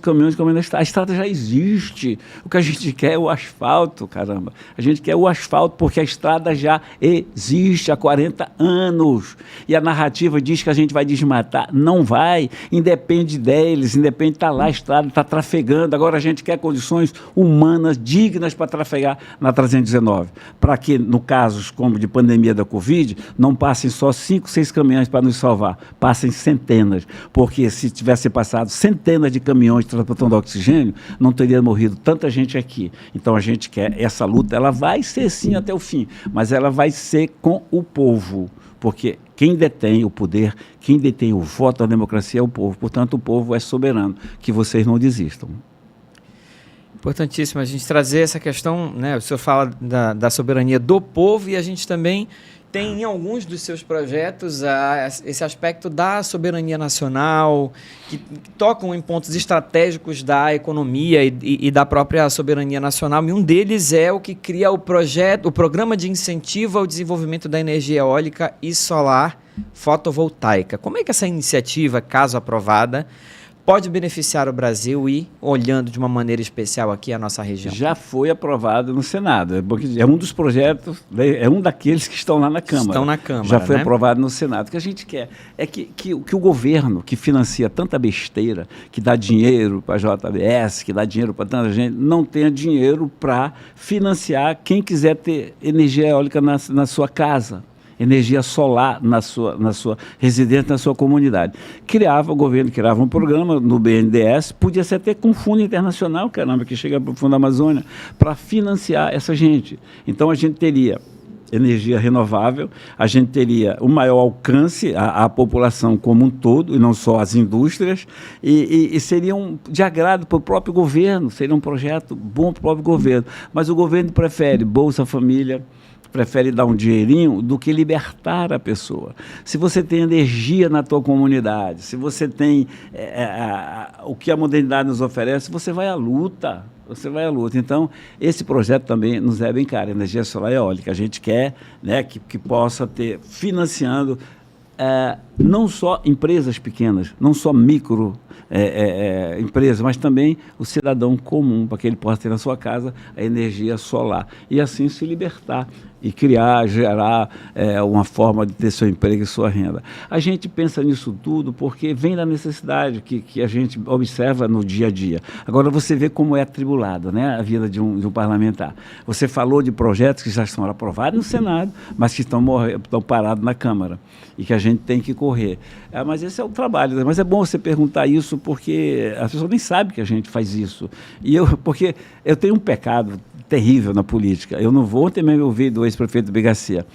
A estrada já existe. O que a gente quer é o asfalto, caramba. A gente quer o asfalto porque a estrada já existe há 40 anos. E a narrativa diz que a gente vai desmatar. Não vai. Independe deles, independe de estar lá, a estrada está trafegando. Agora a gente quer condições humanas, dignas para trafegar na 319. Para que, no casos como de pandemia da Covid, não passem só 5, 6 caminhões para nos salvar, passem centenas, porque se tivesse passado centenas de caminhões transportando oxigênio, não teria morrido tanta gente aqui. Então a gente quer essa luta, ela vai ser sim até o fim, mas ela vai ser com o povo, porque quem detém o poder, quem detém o voto da democracia é o povo, portanto o povo é soberano, que vocês não desistam. Importantíssimo a gente trazer essa questão, né? O senhor fala da soberania do povo e a gente também tem em alguns dos seus projetos esse aspecto da soberania nacional, que tocam em pontos estratégicos da economia e da própria soberania nacional. E um deles é o que cria o Programa de Incentivo ao Desenvolvimento da Energia Eólica e Solar Fotovoltaica. Como é que essa iniciativa, caso aprovada, pode beneficiar o Brasil e, olhando de uma maneira especial aqui a nossa região? Já foi aprovado no Senado. É um dos projetos, é um daqueles que estão lá na Câmara. Estão na Câmara, já foi aprovado no Senado. O que a gente quer é que o governo, que financia tanta besteira, que dá dinheiro para a JBS, que dá dinheiro para tanta gente, não tenha dinheiro para financiar quem quiser ter energia eólica na sua casa. Energia solar na sua residência, na sua comunidade. O governo criava um programa no BNDES, podia ser até com fundo internacional, caramba, que chega para o Fundo da Amazônia, para financiar essa gente. Então a gente teria energia renovável, a gente teria o maior alcance à população como um todo, e não só às indústrias, e seria de agrado para o próprio governo, seria um projeto bom para o próprio governo. Mas o governo prefere Bolsa Família, prefere dar um dinheirinho do que libertar a pessoa. Se você tem energia na tua comunidade, se você tem o que a modernidade nos oferece, você vai à luta. Você vai à luta. Então, esse projeto também nos é bem caro, energia solar e eólica. A gente quer, né, que possa ter, financiando não só empresas pequenas, não só micro empresas, mas também o cidadão comum, para que ele possa ter na sua casa a energia solar. E assim se libertar e gerar uma forma de ter seu emprego e sua renda. A gente pensa nisso tudo porque vem da necessidade que a gente observa no dia a dia. Agora você vê como é atribulada, né, a vida de um parlamentar. Você falou de projetos que já estão aprovados no Senado, mas que estão parados na Câmara e que a gente tem que correr. Mas esse é o trabalho. Mas é bom você perguntar isso porque as pessoas nem sabem que a gente faz isso. Porque eu tenho um pecado terrível na política. Eu não vou. Ontem mesmo eu ouvi do ex-prefeito Bigacia.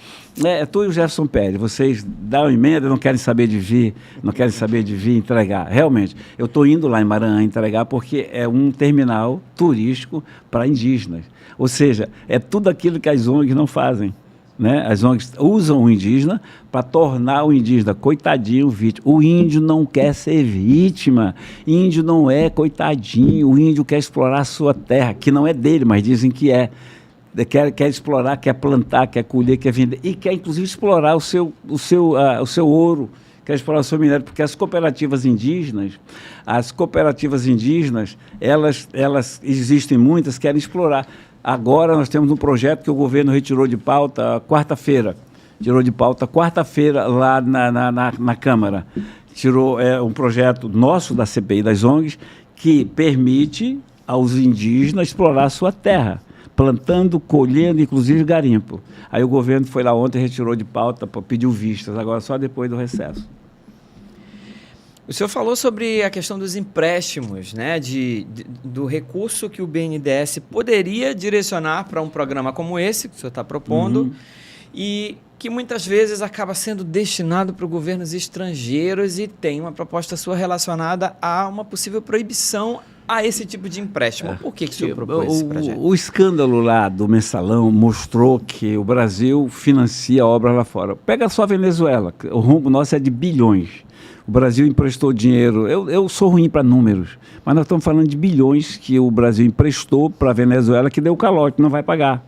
Tu e o Jefferson Pérez, vocês dão emenda, não querem saber de vir entregar. Realmente, eu estou indo lá em Maranhão entregar porque é um terminal turístico para indígenas. Ou seja, é tudo aquilo que as ONGs não fazem. Né? As ONGs usam o indígena para tornar o indígena coitadinho, vítima. O índio não quer ser vítima, índio não é coitadinho, o índio quer explorar a sua terra, que não é dele, mas dizem que é. Quer explorar, quer plantar, quer colher, quer vender, e quer inclusive explorar o seu ouro, quer explorar o seu minério, porque as cooperativas indígenas, elas existem muitas, querem explorar. Agora nós temos um projeto que o governo retirou de pauta quarta-feira. Lá na Câmara. Tirou um projeto nosso da CPI das ONGs que permite aos indígenas explorar a sua terra, plantando, colhendo, inclusive garimpo. Aí o governo foi lá ontem e retirou de pauta, pediu vistas, agora só depois do recesso. O senhor falou sobre a questão dos empréstimos, né, do recurso que o BNDES poderia direcionar para um programa como esse, que o senhor está propondo, e que muitas vezes acaba sendo destinado para governos estrangeiros e tem uma proposta sua relacionada a uma possível proibição a esse tipo de empréstimo. Por que o senhor propôs esse projeto? O escândalo lá do Mensalão mostrou que o Brasil financia obras lá fora. Pega só a Venezuela, o rombo nosso é de bilhões. O Brasil emprestou dinheiro, eu sou ruim para números, mas nós estamos falando de bilhões que o Brasil emprestou para a Venezuela, que deu calote, não vai pagar.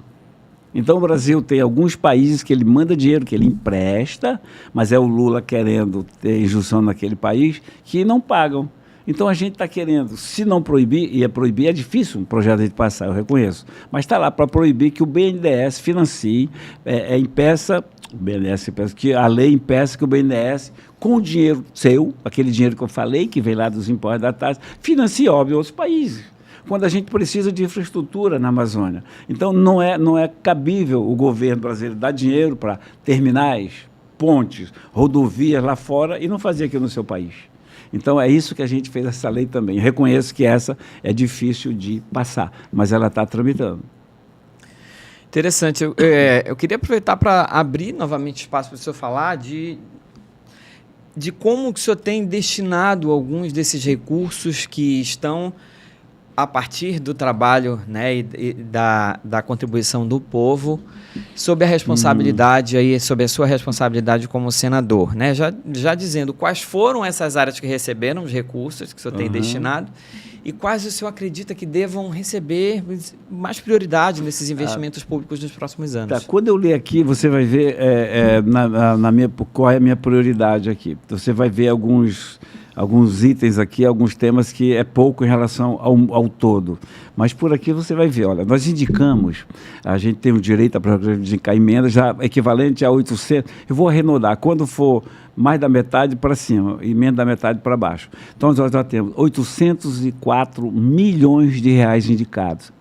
Então o Brasil tem alguns países que ele manda dinheiro, que ele empresta, mas é o Lula querendo ter injunção naquele país, que não pagam. Então a gente está querendo, se não proibir, e proibir é difícil um projeto de passar, eu reconheço, mas está lá para proibir que o BNDES financie, impeça, o BNDES impeça, que a lei impeça que o BNDES, com o dinheiro seu, aquele dinheiro que eu falei, que vem lá dos impostos da taxa, financie, óbvio, outros países, quando a gente precisa de infraestrutura na Amazônia. Então não é cabível o governo brasileiro dar dinheiro para terminais, pontes, rodovias lá fora e não fazer aqui no seu país. Então, é isso que a gente fez essa lei também. Eu reconheço que essa é difícil de passar, mas ela está tramitando. Interessante. Eu queria aproveitar para abrir novamente espaço para o senhor falar de como que o senhor tem destinado alguns desses recursos que estão a partir do trabalho, né, e da contribuição do povo, sob a responsabilidade aí, sob a sua responsabilidade como senador, né? Já dizendo quais foram essas áreas que receberam os recursos que o senhor tem destinado e quais o senhor acredita que devam receber mais prioridade nesses investimentos públicos nos próximos anos. Tá, quando eu ler aqui, você vai ver qual é a minha prioridade aqui. Você vai ver alguns itens aqui, alguns temas que é pouco em relação ao todo. Mas por aqui você vai ver, olha, nós indicamos, a gente tem o direito a indicar emendas já equivalente a 800, eu vou arredondar, quando for mais da metade para cima, emenda da metade para baixo. Então nós já temos 804 milhões de reais indicados.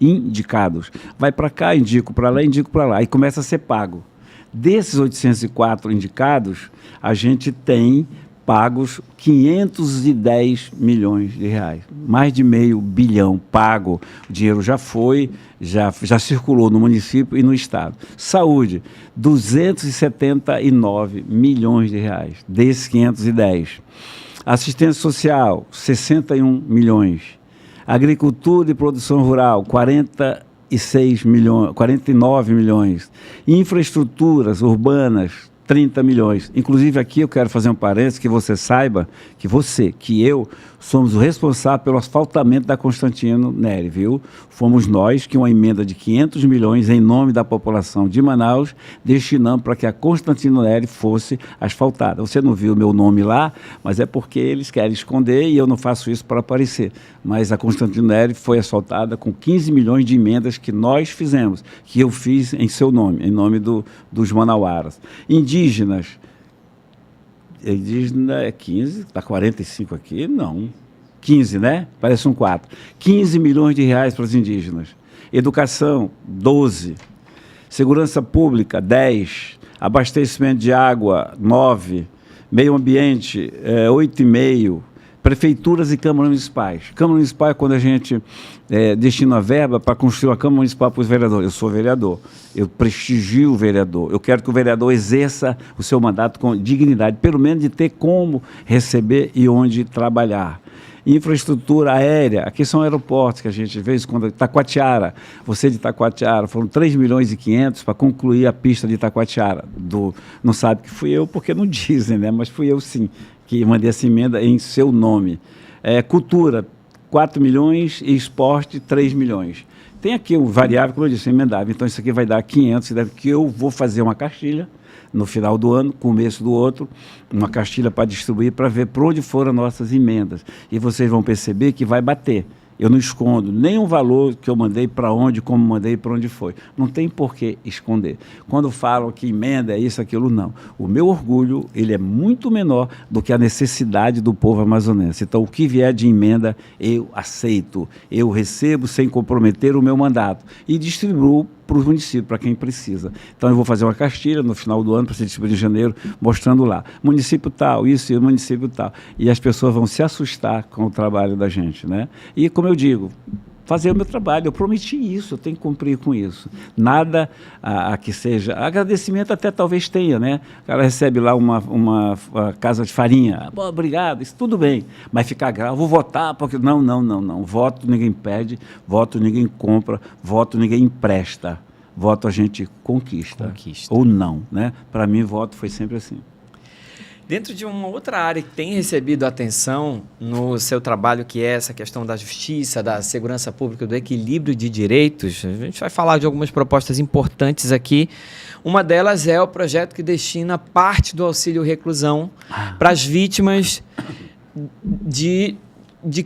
Vai para cá, indico para lá, indico para lá, e começa a ser pago. Desses 804 indicados, a gente tem pagos 510 milhões de reais, mais de meio bilhão pago. O dinheiro já foi, já circulou no município e no estado. Saúde, 279 milhões de reais, desses 510. Assistência social, 61 milhões. Agricultura e produção rural, 49 milhões. Infraestruturas urbanas, 30 milhões. Inclusive aqui eu quero fazer um parênteses, que você saiba que eu somos o responsável pelo asfaltamento da Constantino Nery, viu? Fomos nós que uma emenda de 500 milhões em nome da população de Manaus destinamos para que a Constantino Nery fosse asfaltada. Você não viu o meu nome lá, mas é porque eles querem esconder e eu não faço isso para aparecer. Mas a Constantino Nery foi asfaltada com 15 milhões de emendas que nós fizemos, que eu fiz em seu nome, em nome dos manauaras. Indígena é 15, está 45 aqui? Não. 15, né? Parece um 4. 15 milhões de reais para os indígenas. Educação, 12. Segurança pública, 10. Abastecimento de água, 9. Meio ambiente, 8,5. Prefeituras e câmaras municipais. Câmara municipal é quando a gente destina a verba para construir uma Câmara Municipal para os vereadores. Eu sou vereador, eu prestigio o vereador, eu quero que o vereador exerça o seu mandato com dignidade, pelo menos de ter como receber e onde trabalhar. Infraestrutura aérea, aqui são aeroportos que a gente vê, quando Itacoatiara, você de Itacoatiara, foram 3 milhões e 500 para concluir a pista de Itacoatiara. Não sabe que fui eu, porque não dizem, né? Mas fui eu sim, que mandei essa emenda em seu nome. Cultura, 4 milhões e esporte, 3 milhões. Tem aqui o variável, como eu disse, emendável, então isso aqui vai dar 500, que eu vou fazer uma cartilha no final do ano, começo do outro, uma cartilha para distribuir, para ver por onde foram nossas emendas. E vocês vão perceber que vai bater. Eu não escondo nenhum valor que eu mandei para onde, como mandei, para onde foi. Não tem por que esconder. Quando falam que emenda é isso, aquilo, não. O meu orgulho, ele é muito menor do que a necessidade do povo amazonense. Então, o que vier de emenda, eu aceito. Eu recebo sem comprometer o meu mandato. E distribuo para os municípios, para quem precisa. Então, eu vou fazer uma cartilha no final do ano, para ser distribuído em janeiro, mostrando lá. Município tal, isso e município tal. E as pessoas vão se assustar com o trabalho da gente, né? E, como eu digo, fazer o meu trabalho. Eu prometi isso, eu tenho que cumprir com isso. Nada que seja... Agradecimento até talvez tenha, né? O cara recebe lá uma casa de farinha. Bom, obrigado, isso tudo bem. Mas ficar grave, vou votar, porque... Não. Voto ninguém pede, voto ninguém compra, voto ninguém empresta. Voto a gente conquista. Ou não, né? Para mim, voto foi sempre assim. Dentro de uma outra área que tem recebido atenção no seu trabalho, que é essa questão da justiça, da segurança pública, do equilíbrio de direitos, a gente vai falar de algumas propostas importantes aqui. Uma delas é o projeto que destina parte do auxílio reclusão para as vítimas de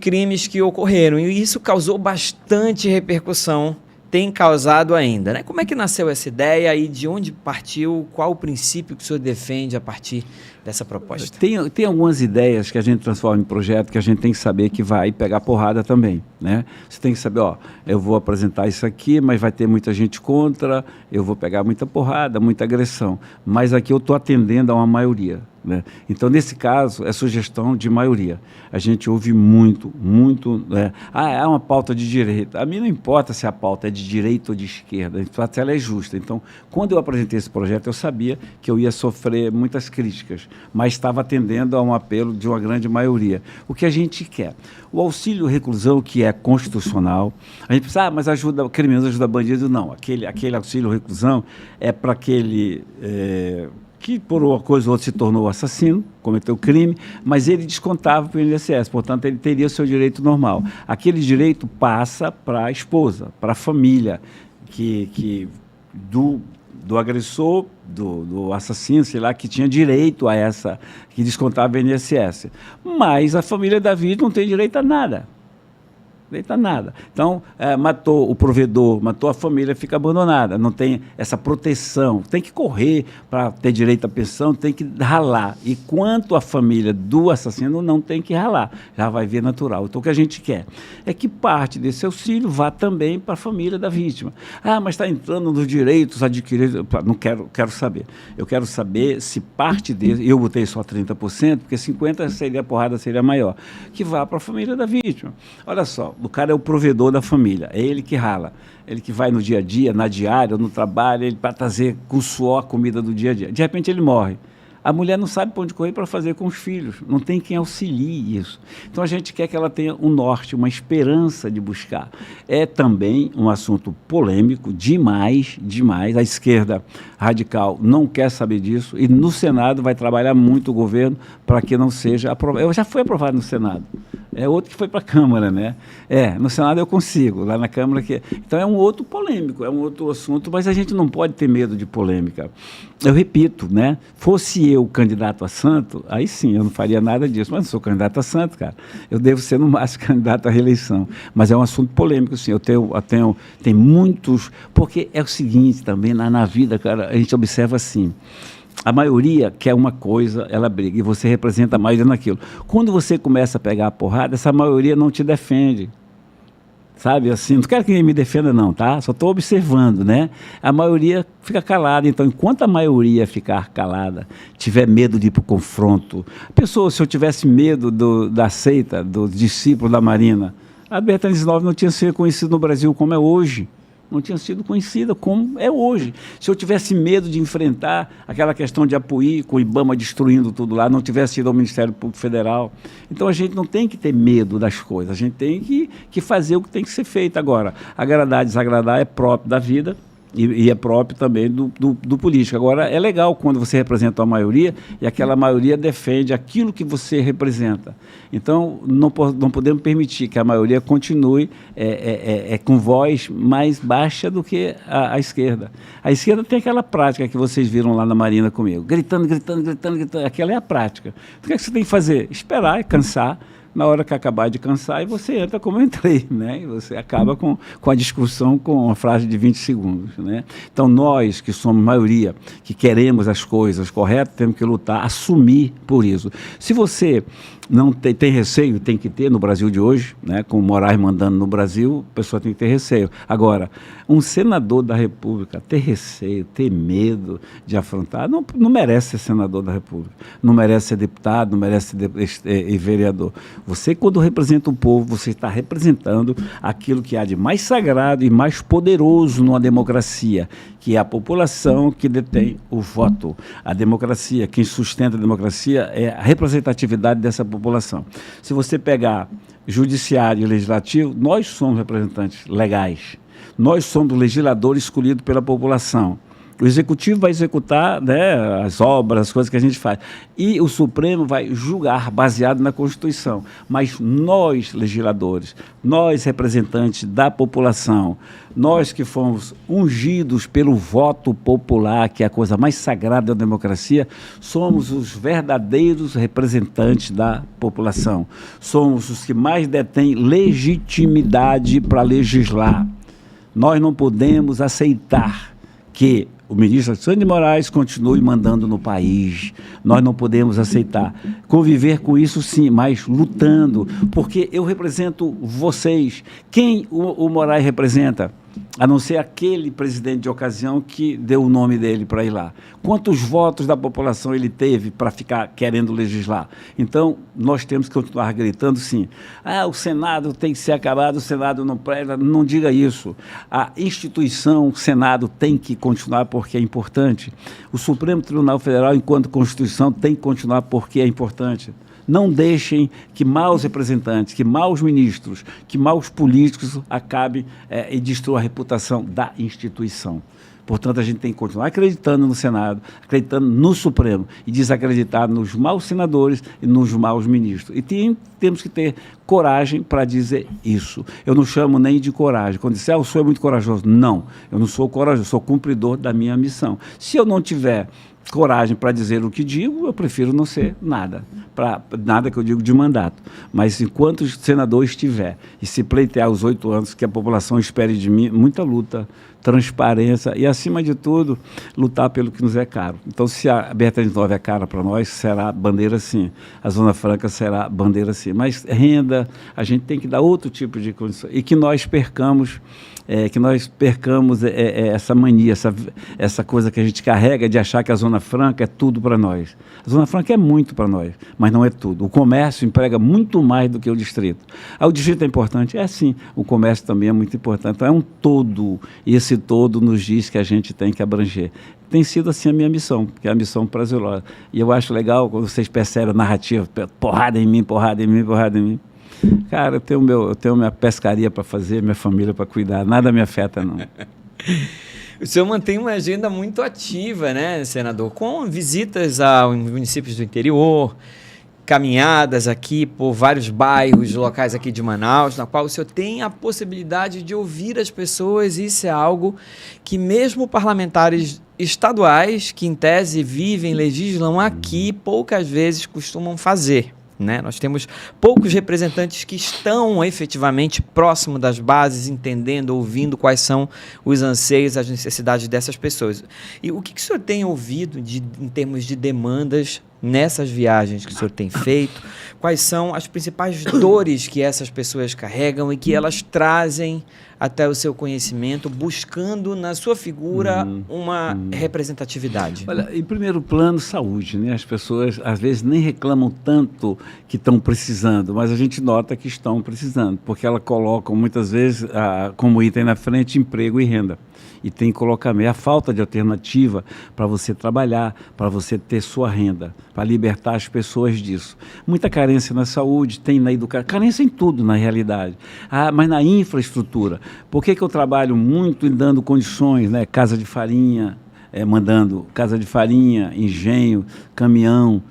crimes que ocorreram. E isso causou bastante repercussão, tem causado ainda, né? Como é que nasceu essa ideia e de onde partiu? Qual o princípio que o senhor defende a partir dessa proposta? Tem algumas ideias que a gente transforma em projeto que a gente tem que saber que vai pegar porrada também, né? Você tem que saber, eu vou apresentar isso aqui, mas vai ter muita gente contra, eu vou pegar muita porrada, muita agressão, mas aqui eu estou atendendo a uma maioria, né? Então, nesse caso, é sugestão de maioria. A gente ouve muito, né? É uma pauta de direita. A mim não importa se a pauta é de direita ou de esquerda, se ela é justa. Então, quando eu apresentei esse projeto, eu sabia que eu ia sofrer muitas críticas, mas estava atendendo a um apelo de uma grande maioria. O que a gente quer? O auxílio reclusão, que é constitucional, a gente pensa, mas ajuda criminoso, ajuda bandido. Não, aquele auxílio reclusão é para aquele... que por uma coisa ou outra se tornou assassino, cometeu crime, mas ele descontava para o INSS, portanto, ele teria o seu direito normal. Aquele direito passa para a esposa, para a família do agressor, do assassino, sei lá, que tinha direito a essa, que descontava o INSS. Mas a família da vítima não tem direito a nada. Então, matou o provedor, matou a família, fica abandonada, não tem essa proteção, tem que correr para ter direito à pensão, tem que ralar. E quanto a família do assassino não tem que ralar, já vai ver natural. Então, o que a gente quer é que parte desse auxílio vá também para a família da vítima. Mas está entrando nos direitos adquiridos. Não quero saber. Eu quero saber se parte desse, eu botei só 30%, porque 50% a porrada seria maior, que vá para a família da vítima. Olha só, o cara é o provedor da família, é ele que rala, ele que vai no dia a dia, na diária, no trabalho, ele para trazer com suor a comida do dia a dia. De repente ele morre. A mulher não sabe para onde correr para fazer com os filhos, não tem quem auxilie isso. Então a gente quer que ela tenha um norte, uma esperança de buscar. É também um assunto polêmico, demais. A esquerda radical não quer saber disso e no Senado vai trabalhar muito o governo para que não seja aprovado. Já foi aprovado no Senado. É outro que foi para a Câmara, né? No Senado eu consigo, lá na Câmara que... Então é um outro polêmico, é um outro assunto, mas a gente não pode ter medo de polêmica. Eu repito, né? Fosse eu tenho candidato a santo, aí sim, eu não faria nada disso, mas não sou candidato a santo, cara. Eu devo ser, no máximo, candidato à reeleição. Mas é um assunto polêmico, sim. Tem muitos... Porque é o seguinte também, na vida, cara, a gente observa assim, a maioria quer uma coisa, ela briga, e você representa a maioria naquilo. Quando você começa a pegar a porrada, essa maioria não te defende. Sabe, assim, não quero que ninguém me defenda não, tá? Só estou observando, né? A maioria fica calada, então, enquanto a maioria ficar calada, tiver medo de ir para o confronto, se eu tivesse medo da seita, do discípulo da Marina, a Berta Lisnov não tinha sido conhecida no Brasil como é hoje. Não tinha sido conhecida como é hoje. Se eu tivesse medo de enfrentar aquela questão de Apuí, com o IBAMA destruindo tudo lá, não tivesse ido ao Ministério Público Federal. Então, a gente não tem que ter medo das coisas, a gente tem que fazer o que tem que ser feito. Agora, agradar, desagradar é próprio da vida e é próprio também do político. Agora, é legal quando você representa a maioria e aquela maioria defende aquilo que você representa. Então, não podemos permitir que a maioria continue com voz mais baixa do que a esquerda. A esquerda tem aquela prática que vocês viram lá na Marina comigo, gritando. Aquela é a prática. Então, o que é que você tem que fazer? Esperar, cansar. Na hora que acabar de cansar, e você entra como eu entrei, né? E você acaba com a discussão com uma frase de 20 segundos, né? Então, nós que somos maioria, que queremos as coisas corretas, temos que lutar, assumir por isso. Se você não tem receio, tem que ter no Brasil de hoje, né? Com o Moraes mandando no Brasil, a pessoa tem que ter receio. Agora, um senador da República ter receio, ter medo de afrontar, não merece ser senador da República, não merece ser deputado, não merece ser vereador. Você, quando representa o povo, você está representando aquilo que há de mais sagrado e mais poderoso numa democracia, que é a população que detém o voto. A democracia, quem sustenta a democracia é a representatividade dessa população. Se você pegar judiciário e legislativo, nós somos representantes legais. Nós somos o legislador escolhido pela população. O Executivo vai executar, né, as obras, as coisas que a gente faz. E o Supremo vai julgar baseado na Constituição. Mas nós, legisladores, nós, representantes da população, nós que fomos ungidos pelo voto popular, que é a coisa mais sagrada da democracia, somos os verdadeiros representantes da população. Somos os que mais detêm legitimidade para legislar. Nós não podemos aceitar que o ministro Alexandre de Moraes continue mandando no país. Nós não podemos aceitar. Conviver com isso, sim, mas lutando, porque eu represento vocês. Quem o Moraes representa? A não ser aquele presidente de ocasião que deu o nome dele para ir lá. Quantos votos da população ele teve para ficar querendo legislar? Então, nós temos que continuar gritando, sim. O Senado tem que ser acabado, o Senado não presta. Não diga isso. A instituição, o Senado, tem que continuar porque é importante. O Supremo Tribunal Federal, enquanto Constituição, tem que continuar porque é importante. Não deixem que maus representantes, que maus ministros, que maus políticos acabem e destruam a reputação da instituição. Portanto, a gente tem que continuar acreditando no Senado, acreditando no Supremo e desacreditar nos maus senadores e nos maus ministros. E temos que ter coragem para dizer isso. Eu não chamo nem de coragem. Quando disser, o senhor é muito corajoso. Não, eu não sou corajoso, sou cumpridor da minha missão. Se eu não tiver coragem para dizer o que digo, eu prefiro não ser nada, nada que eu digo de mandato. Mas enquanto senador estiver e se pleitear os 8 anos que a população espere de mim, muita luta, transparência e, acima de tudo, lutar pelo que nos é caro. Então, se a BR-39 é cara para nós, será bandeira sim. A Zona Franca será bandeira sim. Mas renda, a gente tem que dar outro tipo de condição. E que nós percamos essa mania, essa coisa que a gente carrega de achar que a Zona Franca é tudo para nós. A Zona Franca é muito para nós, mas não é tudo. O comércio emprega muito mais do que o distrito. O distrito é importante? É sim, o comércio também é muito importante. Então é um todo, e esse todo nos diz que a gente tem que abranger. Tem sido assim a minha missão, que é a missão prazerosa. E eu acho legal quando vocês percebem a narrativa, porrada em mim, porrada em mim, porrada em mim. Cara, eu tenho minha pescaria para fazer, minha família para cuidar, nada me afeta, não. O senhor mantém uma agenda muito ativa, né, senador? Com visitas aos municípios do interior, caminhadas aqui por vários bairros, locais aqui de Manaus, na qual o senhor tem a possibilidade de ouvir as pessoas, e isso é algo que mesmo parlamentares estaduais, que em tese vivem, legislam aqui, poucas vezes costumam fazer. Né? Nós temos poucos representantes que estão efetivamente próximo das bases, entendendo, ouvindo quais são os anseios, as necessidades dessas pessoas. E o que o senhor tem ouvido em termos de demandas nessas viagens que o senhor tem feito? Quais são as principais dores que essas pessoas carregam e que elas trazem até o seu conhecimento, buscando na sua figura uma representatividade? Olha, em primeiro plano, saúde, né? As pessoas às vezes nem reclamam tanto que estão precisando, mas a gente nota que estão precisando, porque elas colocam muitas vezes como item na frente emprego e renda. E tem que colocar meio a falta de alternativa para você trabalhar, para você ter sua renda, para libertar as pessoas disso. Muita carência na saúde, tem na educação, carência em tudo na realidade, mas na infraestrutura. Por que eu trabalho muito em dando condições, né? Casa de farinha, mandando casa de farinha, engenho, caminhão,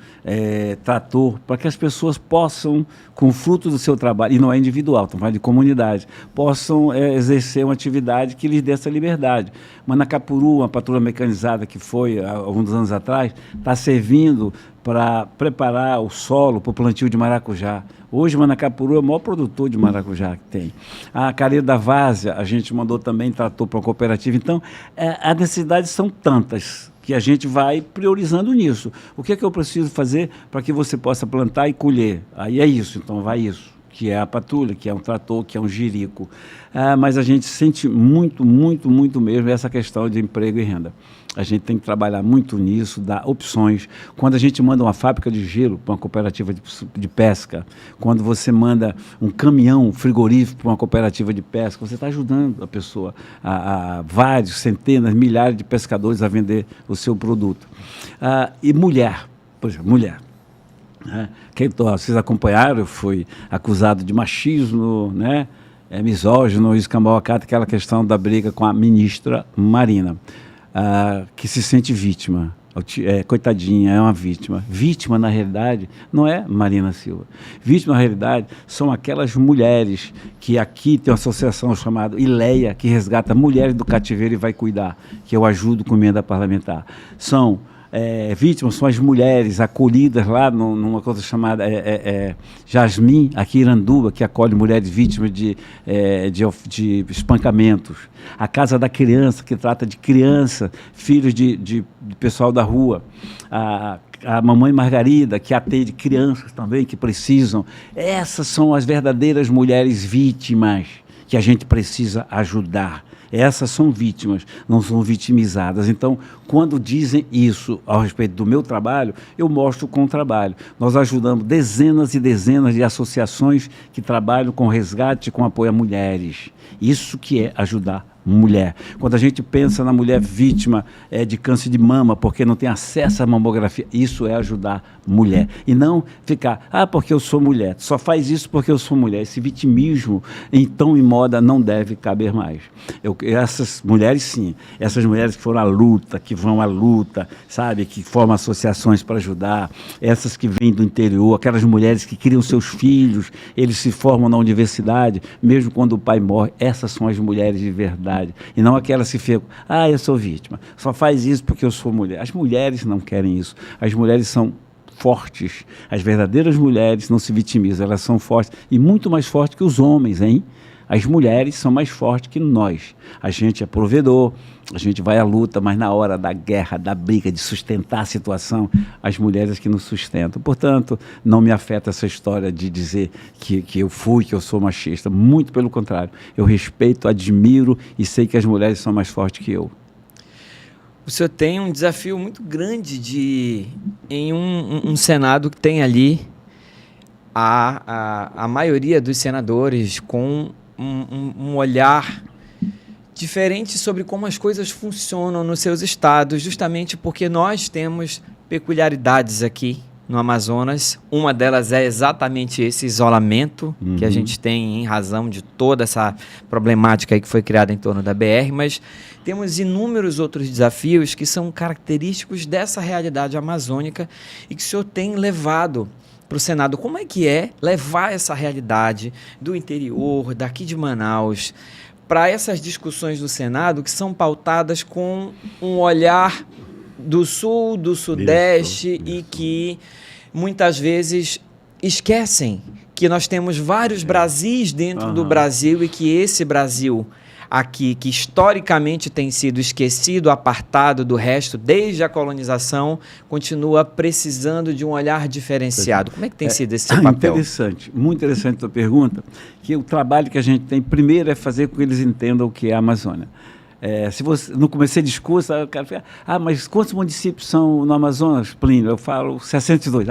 trator, para que as pessoas possam, com o fruto do seu trabalho, e não é individual, estamos falando de comunidade, possam exercer uma atividade que lhes dê essa liberdade. Manacapuru, uma patrulha mecanizada que foi há alguns anos atrás, está servindo para preparar o solo para o plantio de maracujá. Hoje, Manacapuru é o maior produtor de maracujá que tem. A Careira da Várzea, a gente mandou também trator para a cooperativa. Então, as necessidades são tantas que a gente vai priorizando nisso. O que é que eu preciso fazer para que você possa plantar e colher? Aí é isso, então vai isso, que é a patrulha, que é um trator, que é um jirico. Mas a gente sente muito, muito, muito mesmo essa questão de emprego e renda. A gente tem que trabalhar muito nisso, dar opções. Quando a gente manda uma fábrica de gelo para uma cooperativa de pesca, quando você manda um caminhão frigorífico para uma cooperativa de pesca, você está ajudando a pessoa, a vários, centenas, milhares de pescadores a vender o seu produto. E mulher, por exemplo, mulher. Vocês acompanharam, eu fui acusado de machismo, né? Misógino, escambau, aquela questão da briga com a ministra Marina. que se sente vítima. Coitadinha, é uma vítima. Vítima, na realidade, não é Marina Silva. Vítima, na realidade, são aquelas mulheres que aqui tem uma associação chamada ILEA, que resgata mulheres do cativeiro e vai cuidar, que eu ajudo com emenda parlamentar. Vítimas são as mulheres acolhidas lá numa coisa chamada Jasmim, aqui em Iranduba, que acolhe mulheres vítimas de espancamentos. A Casa da Criança, que trata de criança, filhos de pessoal da rua. A Mamãe Margarida, que atende crianças também que precisam. Essas são as verdadeiras mulheres vítimas que a gente precisa ajudar. Essas são vítimas, não são vitimizadas. Então, quando dizem isso ao respeito do meu trabalho, eu mostro com o trabalho. Nós ajudamos dezenas e dezenas de associações que trabalham com resgate e com apoio a mulheres. Isso que é ajudar mulher. Quando a gente pensa na mulher vítima de câncer de mama, porque não tem acesso à mamografia, isso é ajudar mulher. E não ficar, porque eu sou mulher, só faz isso porque eu sou mulher. Esse vitimismo, então, em moda, não deve caber mais. Essas mulheres, sim, essas mulheres que foram à luta, que vão à luta, sabe, que formam associações para ajudar, essas que vêm do interior, aquelas mulheres que criam seus filhos, eles se formam na universidade, mesmo quando o pai morre, essas são as mulheres de verdade. E não aquelas que ficam, eu sou vítima, só faz isso porque eu sou mulher. As mulheres não querem isso. As mulheres são fortes. As verdadeiras mulheres não se vitimizam, elas são fortes e muito mais fortes que os homens, hein? As mulheres são mais fortes que nós. A gente é provedor, a gente vai à luta, mas na hora da guerra, da briga, de sustentar a situação, as mulheres que nos sustentam. Portanto, não me afeta essa história de dizer que eu sou machista. Muito pelo contrário. Eu respeito, admiro e sei que as mulheres são mais fortes que eu. O senhor tem um desafio muito grande em um Senado que tem ali a maioria dos senadores com um olhar diferente sobre como as coisas funcionam nos seus estados, justamente porque nós temos peculiaridades aqui no Amazonas. Uma delas é exatamente esse isolamento que a gente tem em razão de toda essa problemática aí que foi criada em torno da BR, mas temos inúmeros outros desafios que são característicos dessa realidade amazônica e que o senhor tem levado para o Senado. Como é que é levar essa realidade do interior, daqui de Manaus, para essas discussões do Senado que são pautadas com um olhar do Sul, do Sudeste e que muitas vezes esquecem que nós temos vários Brasis dentro do Brasil e que esse Brasil aqui, que historicamente tem sido esquecido, apartado do resto desde a colonização, continua precisando de um olhar diferenciado. Como é que tem sido esse seu papel? Interessante, muito interessante a tua pergunta, que o trabalho que a gente tem primeiro é fazer com que eles entendam o que é a Amazônia. Se você, no começo do discurso, o cara fala, mas quantos municípios são no Amazonas, Plínio? Eu falo 62.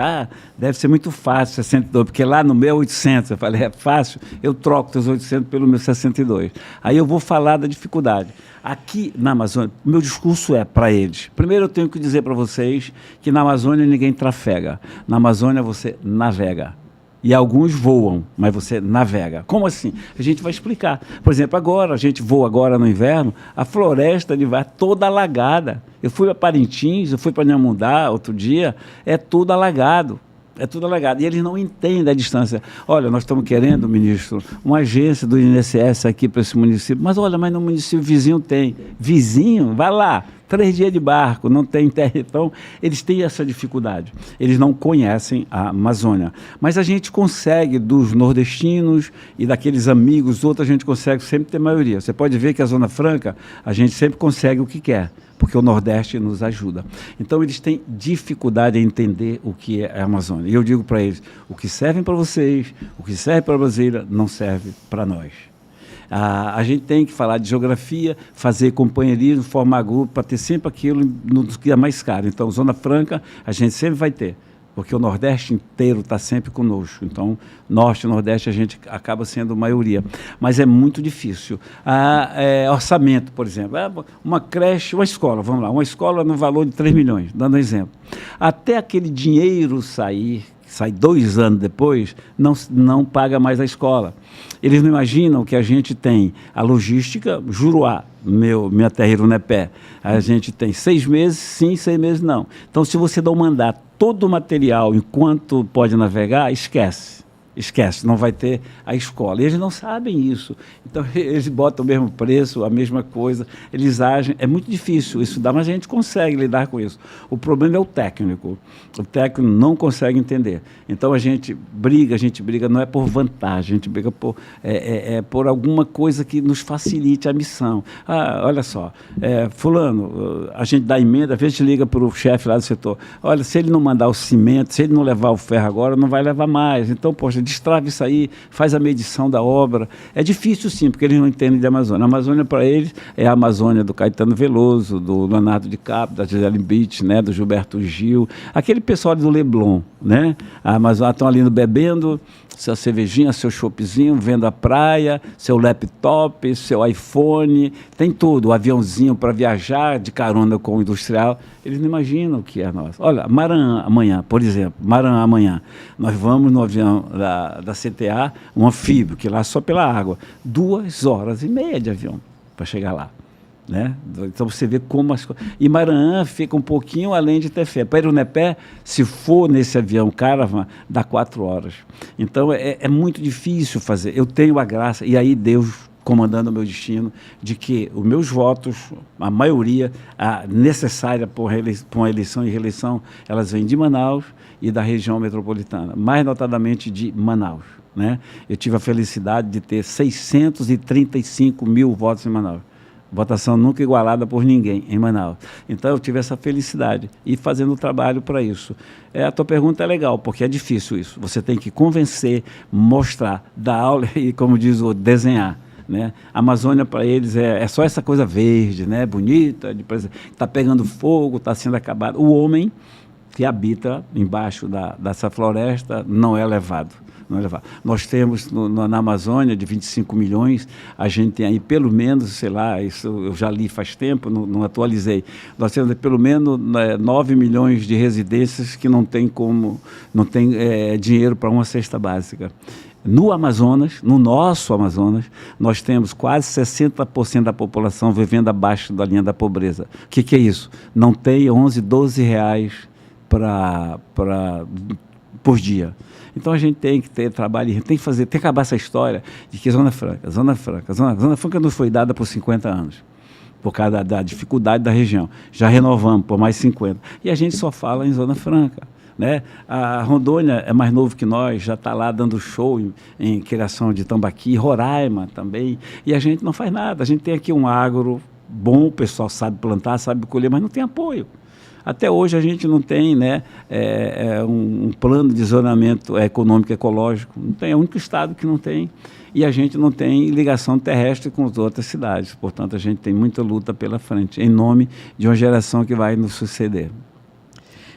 Deve ser muito fácil 62, porque lá no meu é 800. Eu falei, é fácil, eu troco os 800 pelo meu 62. Aí eu vou falar da dificuldade. Aqui na Amazônia, o meu discurso é para eles. Primeiro eu tenho que dizer para vocês que na Amazônia ninguém trafega. Na Amazônia você navega. E alguns voam, mas você navega. Como assim? A gente vai explicar. Por exemplo, agora, a gente voa agora no inverno, a floresta de Varginha toda alagada. Eu fui a Parintins, eu fui para Nhamundá outro dia, é tudo alagado. É tudo alagado. E eles não entendem a distância. Olha, nós estamos querendo, ministro, uma agência do INSS aqui para esse município. Mas olha, mas no município vizinho tem. Vizinho? Vai lá. 3 dias de barco, não tem terra. Então, eles têm essa dificuldade. Eles não conhecem a Amazônia. Mas a gente consegue, dos nordestinos e daqueles amigos, outros, a gente consegue sempre ter maioria. Você pode ver que a Zona Franca, a gente sempre consegue o que quer, porque o Nordeste nos ajuda. Então, eles têm dificuldade em entender o que é a Amazônia. E eu digo para eles, o que serve para vocês, o que serve para Brasília, não serve para nós. A gente tem que falar de geografia, fazer companheirismo, formar grupo, para ter sempre aquilo no que é mais caro. Então, Zona Franca, a gente sempre vai ter, porque o Nordeste inteiro está sempre conosco. Então, Norte e Nordeste a gente acaba sendo maioria. Mas é muito difícil. Orçamento, por exemplo. Uma creche, uma escola, vamos lá, uma escola no valor de 3 milhões, dando um exemplo. Até aquele dinheiro sair, sai 2 anos depois, não paga mais a escola. Eles não imaginam que a gente tem a logística, Juruá, minha terra Irunepé, a gente tem 6 meses sim, 6 meses não. Então, se você não mandar todo o material enquanto pode navegar, esquece, não vai ter a escola. E eles não sabem isso. Então, eles botam o mesmo preço, a mesma coisa, eles agem. É muito difícil isso dá, mas a gente consegue lidar com isso. O problema é o técnico. O técnico não consegue entender. Então, a gente briga, não é por vantagem, a gente briga por alguma coisa que nos facilite a missão. Olha só, fulano, a gente dá emenda, às vezes liga para o chefe lá do setor, olha, se ele não mandar o cimento, se ele não levar o ferro agora, não vai levar mais. Então, poxa, destrava isso aí, faz a medição da obra. É difícil sim, porque eles não entendem de Amazônia. A Amazônia para eles é a Amazônia do Caetano Veloso, do Leonardo DiCaprio, da Gisele Bündchen, né, do Gilberto Gil, aquele pessoal do Leblon, né? A Amazônia estão ali bebendo sua cervejinha, seu choppzinho, vendo a praia, seu laptop, seu iPhone, tem tudo, o aviãozinho para viajar de carona com o industrial. Eles não imaginam o que é nós. Olha, Maranhão amanhã, por exemplo, nós vamos no avião da CTA, um anfíbio, que lá só pela água, 2h30 de avião para chegar lá. Né? Então você vê como as coisas. E Maranhão fica um pouquinho além de Tefé. Para Irunepé, se for nesse avião Caravan, dá 4 horas. Então é muito difícil fazer. Eu tenho a graça, e aí Deus comandando o meu destino, de que os meus votos, a maioria necessária para uma eleição e reeleição, elas vêm de Manaus e da região metropolitana, mais notadamente de Manaus. Né? Eu tive a felicidade de ter 635 mil votos em Manaus. Votação nunca igualada por ninguém em Manaus. Então, eu tive essa felicidade e fazendo o trabalho para isso. A tua pergunta é legal, porque é difícil isso. Você tem que convencer, mostrar, dar aula e, como diz o desenhar. Né? A Amazônia, para eles, é só essa coisa verde, né? Bonita, está pegando fogo, está sendo acabado. O homem que habita embaixo dessa floresta não é levado. Nós temos na Amazônia, de 25 milhões, a gente tem aí pelo menos, sei lá, isso eu já li faz tempo, não atualizei, nós temos pelo menos 9 milhões de residências que não tem dinheiro para uma cesta básica. No Amazonas, no nosso Amazonas, nós temos quase 60% da população vivendo abaixo da linha da pobreza. O que é isso? Não tem 11, 12 reais por dia. Então a gente tem que ter trabalho, tem que acabar essa história de que Zona Franca nos foi dada por 50 anos, por causa da dificuldade da região. Já renovamos por mais 50. E a gente só fala em Zona Franca. Né? A Rondônia é mais novo que nós, já está lá dando show em criação de tambaqui, Roraima também, e a gente não faz nada. A gente tem aqui um agro bom, o pessoal sabe plantar, sabe colher, mas não tem apoio. Até hoje a gente não tem, né, um plano de zonamento econômico ecológico, não tem, é o único estado que não tem, e a gente não tem ligação terrestre com as outras cidades. Portanto, a gente tem muita luta pela frente, em nome de uma geração que vai nos suceder.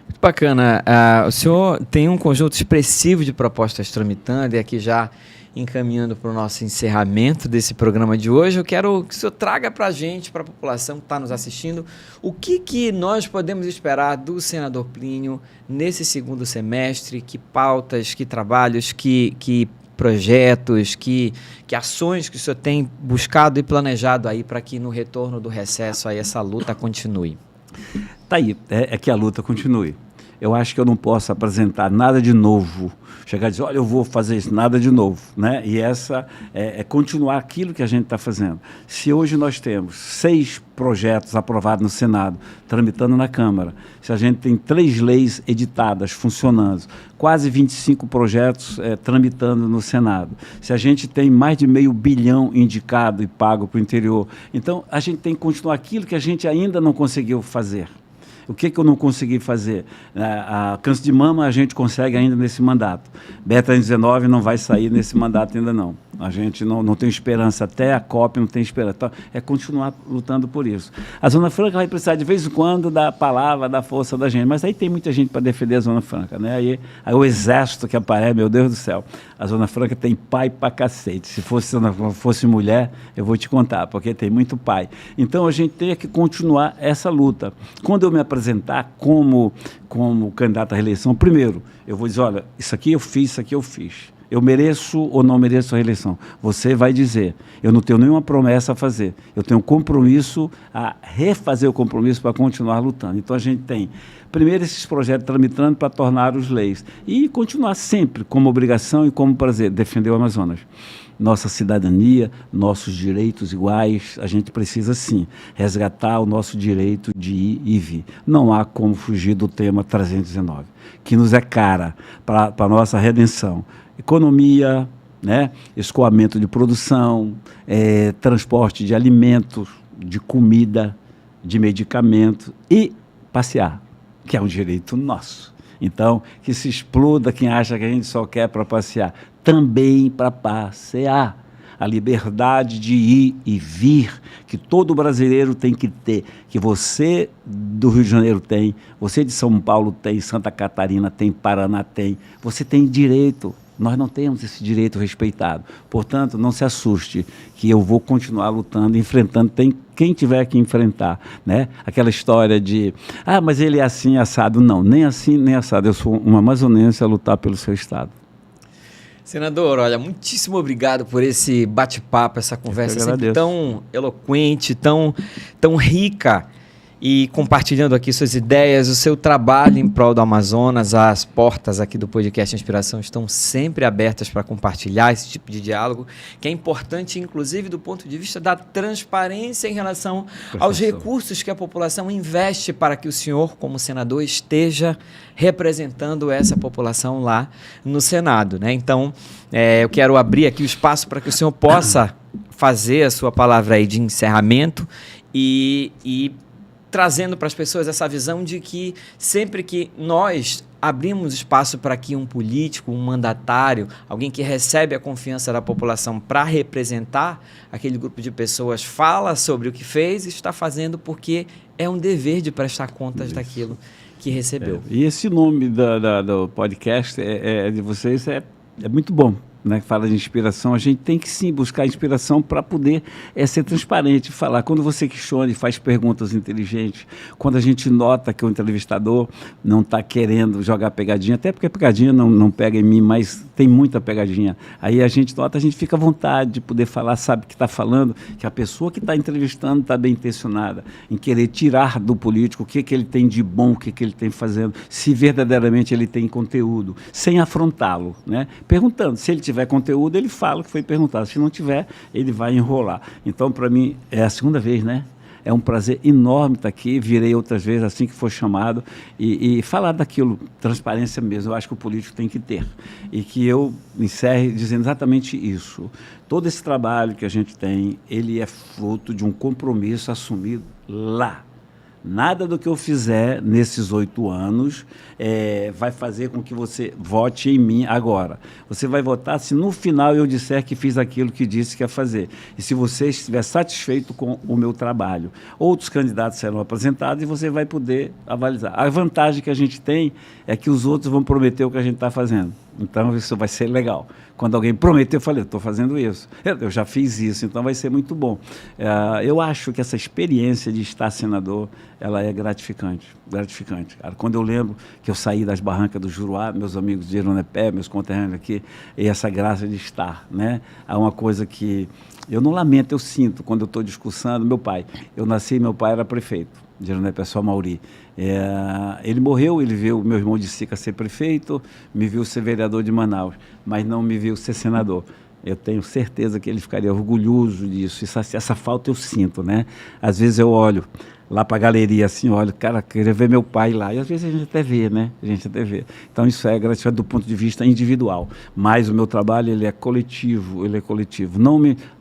Muito bacana. O senhor tem um conjunto expressivo de propostas tramitando, e aqui já encaminhando para o nosso encerramento desse programa de hoje, eu quero que o senhor traga para a gente, para a população que está nos assistindo, o que nós podemos esperar do senador Plínio nesse segundo semestre, que pautas, que trabalhos, que projetos, que ações que o senhor tem buscado e planejado aí para que no retorno do recesso aí essa luta continue. Tá aí, é que a luta continue. Eu acho que eu não posso apresentar nada de novo, chegar e dizer, olha, eu vou fazer isso, nada de novo, né? E essa é continuar aquilo que a gente está fazendo. Se hoje nós temos 6 projetos aprovados no Senado, tramitando na Câmara, se a gente tem 3 leis editadas, funcionando, quase 25 projetos tramitando no Senado, se a gente tem mais de $500 bilhão indicado e pago para o interior, então a gente tem que continuar aquilo que a gente ainda não conseguiu fazer. O que eu não consegui fazer? A câncer de mama a gente consegue ainda nesse mandato. Beta-19 não vai sair nesse mandato ainda não. A gente não tem esperança, até a COP não tem esperança. Então, é continuar lutando por isso. A Zona Franca vai precisar, de vez em quando, da palavra, da força da gente, mas aí tem muita gente para defender a Zona Franca, né? Aí o exército que aparece, meu Deus do céu, a Zona Franca tem pai pra cacete. Se fosse mulher, eu vou te contar, porque tem muito pai. Então, a gente tem que continuar essa luta. Quando eu me apresentar como candidato à reeleição, primeiro, eu vou dizer, olha, isso aqui eu fiz, isso aqui eu fiz. Eu mereço ou não mereço a reeleição? Você vai dizer. Eu não tenho nenhuma promessa a fazer. Eu tenho um compromisso a refazer o compromisso para continuar lutando. Então, a gente tem, primeiro, esses projetos tramitando para tornar os leis. E continuar sempre, como obrigação e como prazer, defender o Amazonas. Nossa cidadania, nossos direitos iguais, a gente precisa, sim, resgatar o nosso direito de ir e vir. Não há como fugir do tema 319, que nos é cara para a nossa redenção. Economia, né, escoamento de produção, transporte de alimentos, de comida, de medicamento e passear, que é um direito nosso. Então, que se exploda quem acha que a gente só quer para passear. Também para passear. A liberdade de ir e vir, que todo brasileiro tem que ter, que você do Rio de Janeiro tem, você de São Paulo tem, Santa Catarina tem, Paraná tem, você tem direito. Nós não temos esse direito respeitado. Portanto, não se assuste, que eu vou continuar lutando, enfrentando, tem quem tiver que enfrentar, né? Aquela história de, mas ele é assim, assado. Não, nem assim, nem assado. Eu sou um amazonense a lutar pelo seu estado. Senador, olha, muitíssimo obrigado por esse bate-papo, essa conversa sempre tão eloquente, tão rica, e compartilhando aqui suas ideias, o seu trabalho em prol do Amazonas. As portas aqui do podcast Inspiração estão sempre abertas para compartilhar esse tipo de diálogo, que é importante, inclusive, do ponto de vista da transparência em relação aos recursos que a população investe para que o senhor, como senador, esteja representando essa população lá no Senado, né? Então, eu quero abrir aqui o espaço para que o senhor possa fazer a sua palavra aí de encerramento e trazendo para as pessoas essa visão de que sempre que nós abrimos espaço para que um político, um mandatário, alguém que recebe a confiança da população para representar aquele grupo de pessoas, fala sobre o que fez e está fazendo porque é um dever de prestar contas daquilo que recebeu. E esse nome do podcast de vocês é muito bom. Né, que fala de inspiração, a gente tem que sim buscar inspiração para poder ser transparente, falar. Quando você questiona e faz perguntas inteligentes, quando a gente nota que o entrevistador não está querendo jogar pegadinha, até porque a pegadinha não pega em mim, mas tem muita pegadinha, aí a gente nota, a gente fica à vontade de poder falar, sabe que está falando, que a pessoa que está entrevistando está bem intencionada em querer tirar do político o que ele tem de bom, o que ele tem fazendo, se verdadeiramente ele tem conteúdo, sem afrontá-lo, né? Perguntando, se ele tiver conteúdo, ele fala o que foi perguntado. Se não tiver, ele vai enrolar. Então, para mim, é a segunda vez, né? É um prazer enorme estar aqui. Virei outras vezes, assim que for chamado, e falar daquilo, transparência mesmo. Eu acho que o político tem que ter. E que eu encerre dizendo exatamente isso. Todo esse trabalho que a gente tem, ele é fruto de um compromisso assumido lá. Nada do que eu fizer nesses 8 anos vai fazer com que você vote em mim agora. Você vai votar se no final eu disser que fiz aquilo que disse que ia fazer. E se você estiver satisfeito com o meu trabalho. Outros candidatos serão apresentados e você vai poder avalizar. A vantagem que a gente tem é que os outros vão prometer o que a gente está fazendo. Então, isso vai ser legal. Quando alguém prometeu, eu falei, eu estou fazendo isso. Eu já fiz isso, então vai ser muito bom. Eu acho que essa experiência de estar senador, ela é gratificante. Cara. Quando eu lembro que eu saí das barrancas do Juruá, meus amigos de Ironepé, meus conterrâneos aqui, e essa graça de estar, né? Há uma coisa que eu não lamento, eu sinto, quando eu estou discursando, meu pai. Eu nasci, meu pai era prefeito de Ironepé, só Mauri. Ele morreu, ele viu meu irmão de Sica ser prefeito, me viu ser vereador de Manaus, mas não me viu ser senador. Eu tenho certeza que ele ficaria orgulhoso disso. Essa falta eu sinto, né? Às vezes eu olho lá para a galeria, assim, olho, cara, queria ver meu pai lá. E às vezes a gente até vê, né? A gente até vê. Então isso é gratificante do ponto de vista individual. Mas o meu trabalho, ele é coletivo, ele é coletivo.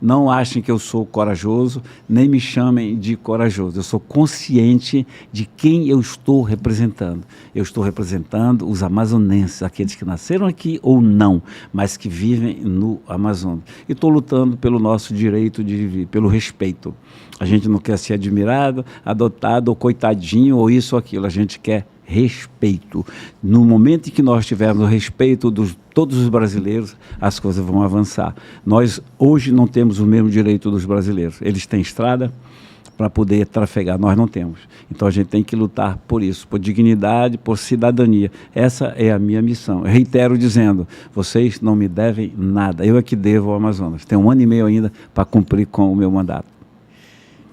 Não achem que eu sou corajoso, nem me chamem de corajoso. Eu sou consciente de quem eu estou representando. Eu estou representando os amazonenses, aqueles que nasceram aqui ou não, mas que vivem no Amazonas. E estou lutando pelo nosso direito de viver, pelo respeito. A gente não quer ser admirado, adotado, ou coitadinho, ou isso ou aquilo. A gente quer respeito. No momento em que nós tivermos o respeito de todos os brasileiros, as coisas vão avançar. Nós hoje não temos o mesmo direito dos brasileiros. Eles têm estrada para poder trafegar, nós não temos. Então a gente tem que lutar por isso, por dignidade, por cidadania. Essa é a minha missão. Eu reitero dizendo, vocês não me devem nada. Eu é que devo ao Amazonas. Tenho 1 ano e meio ainda para cumprir com o meu mandato.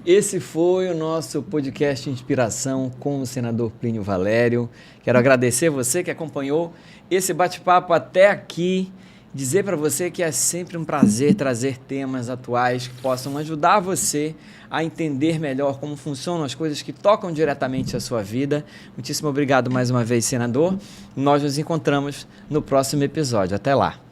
Esse foi o nosso podcast Inspiração com o senador Plínio Valério. Quero agradecer você que acompanhou esse bate-papo até aqui. Dizer para você que é sempre um prazer trazer temas atuais que possam ajudar você a entender melhor como funcionam as coisas que tocam diretamente a sua vida. Muitíssimo obrigado mais uma vez, senador. Nós nos encontramos no próximo episódio. Até lá.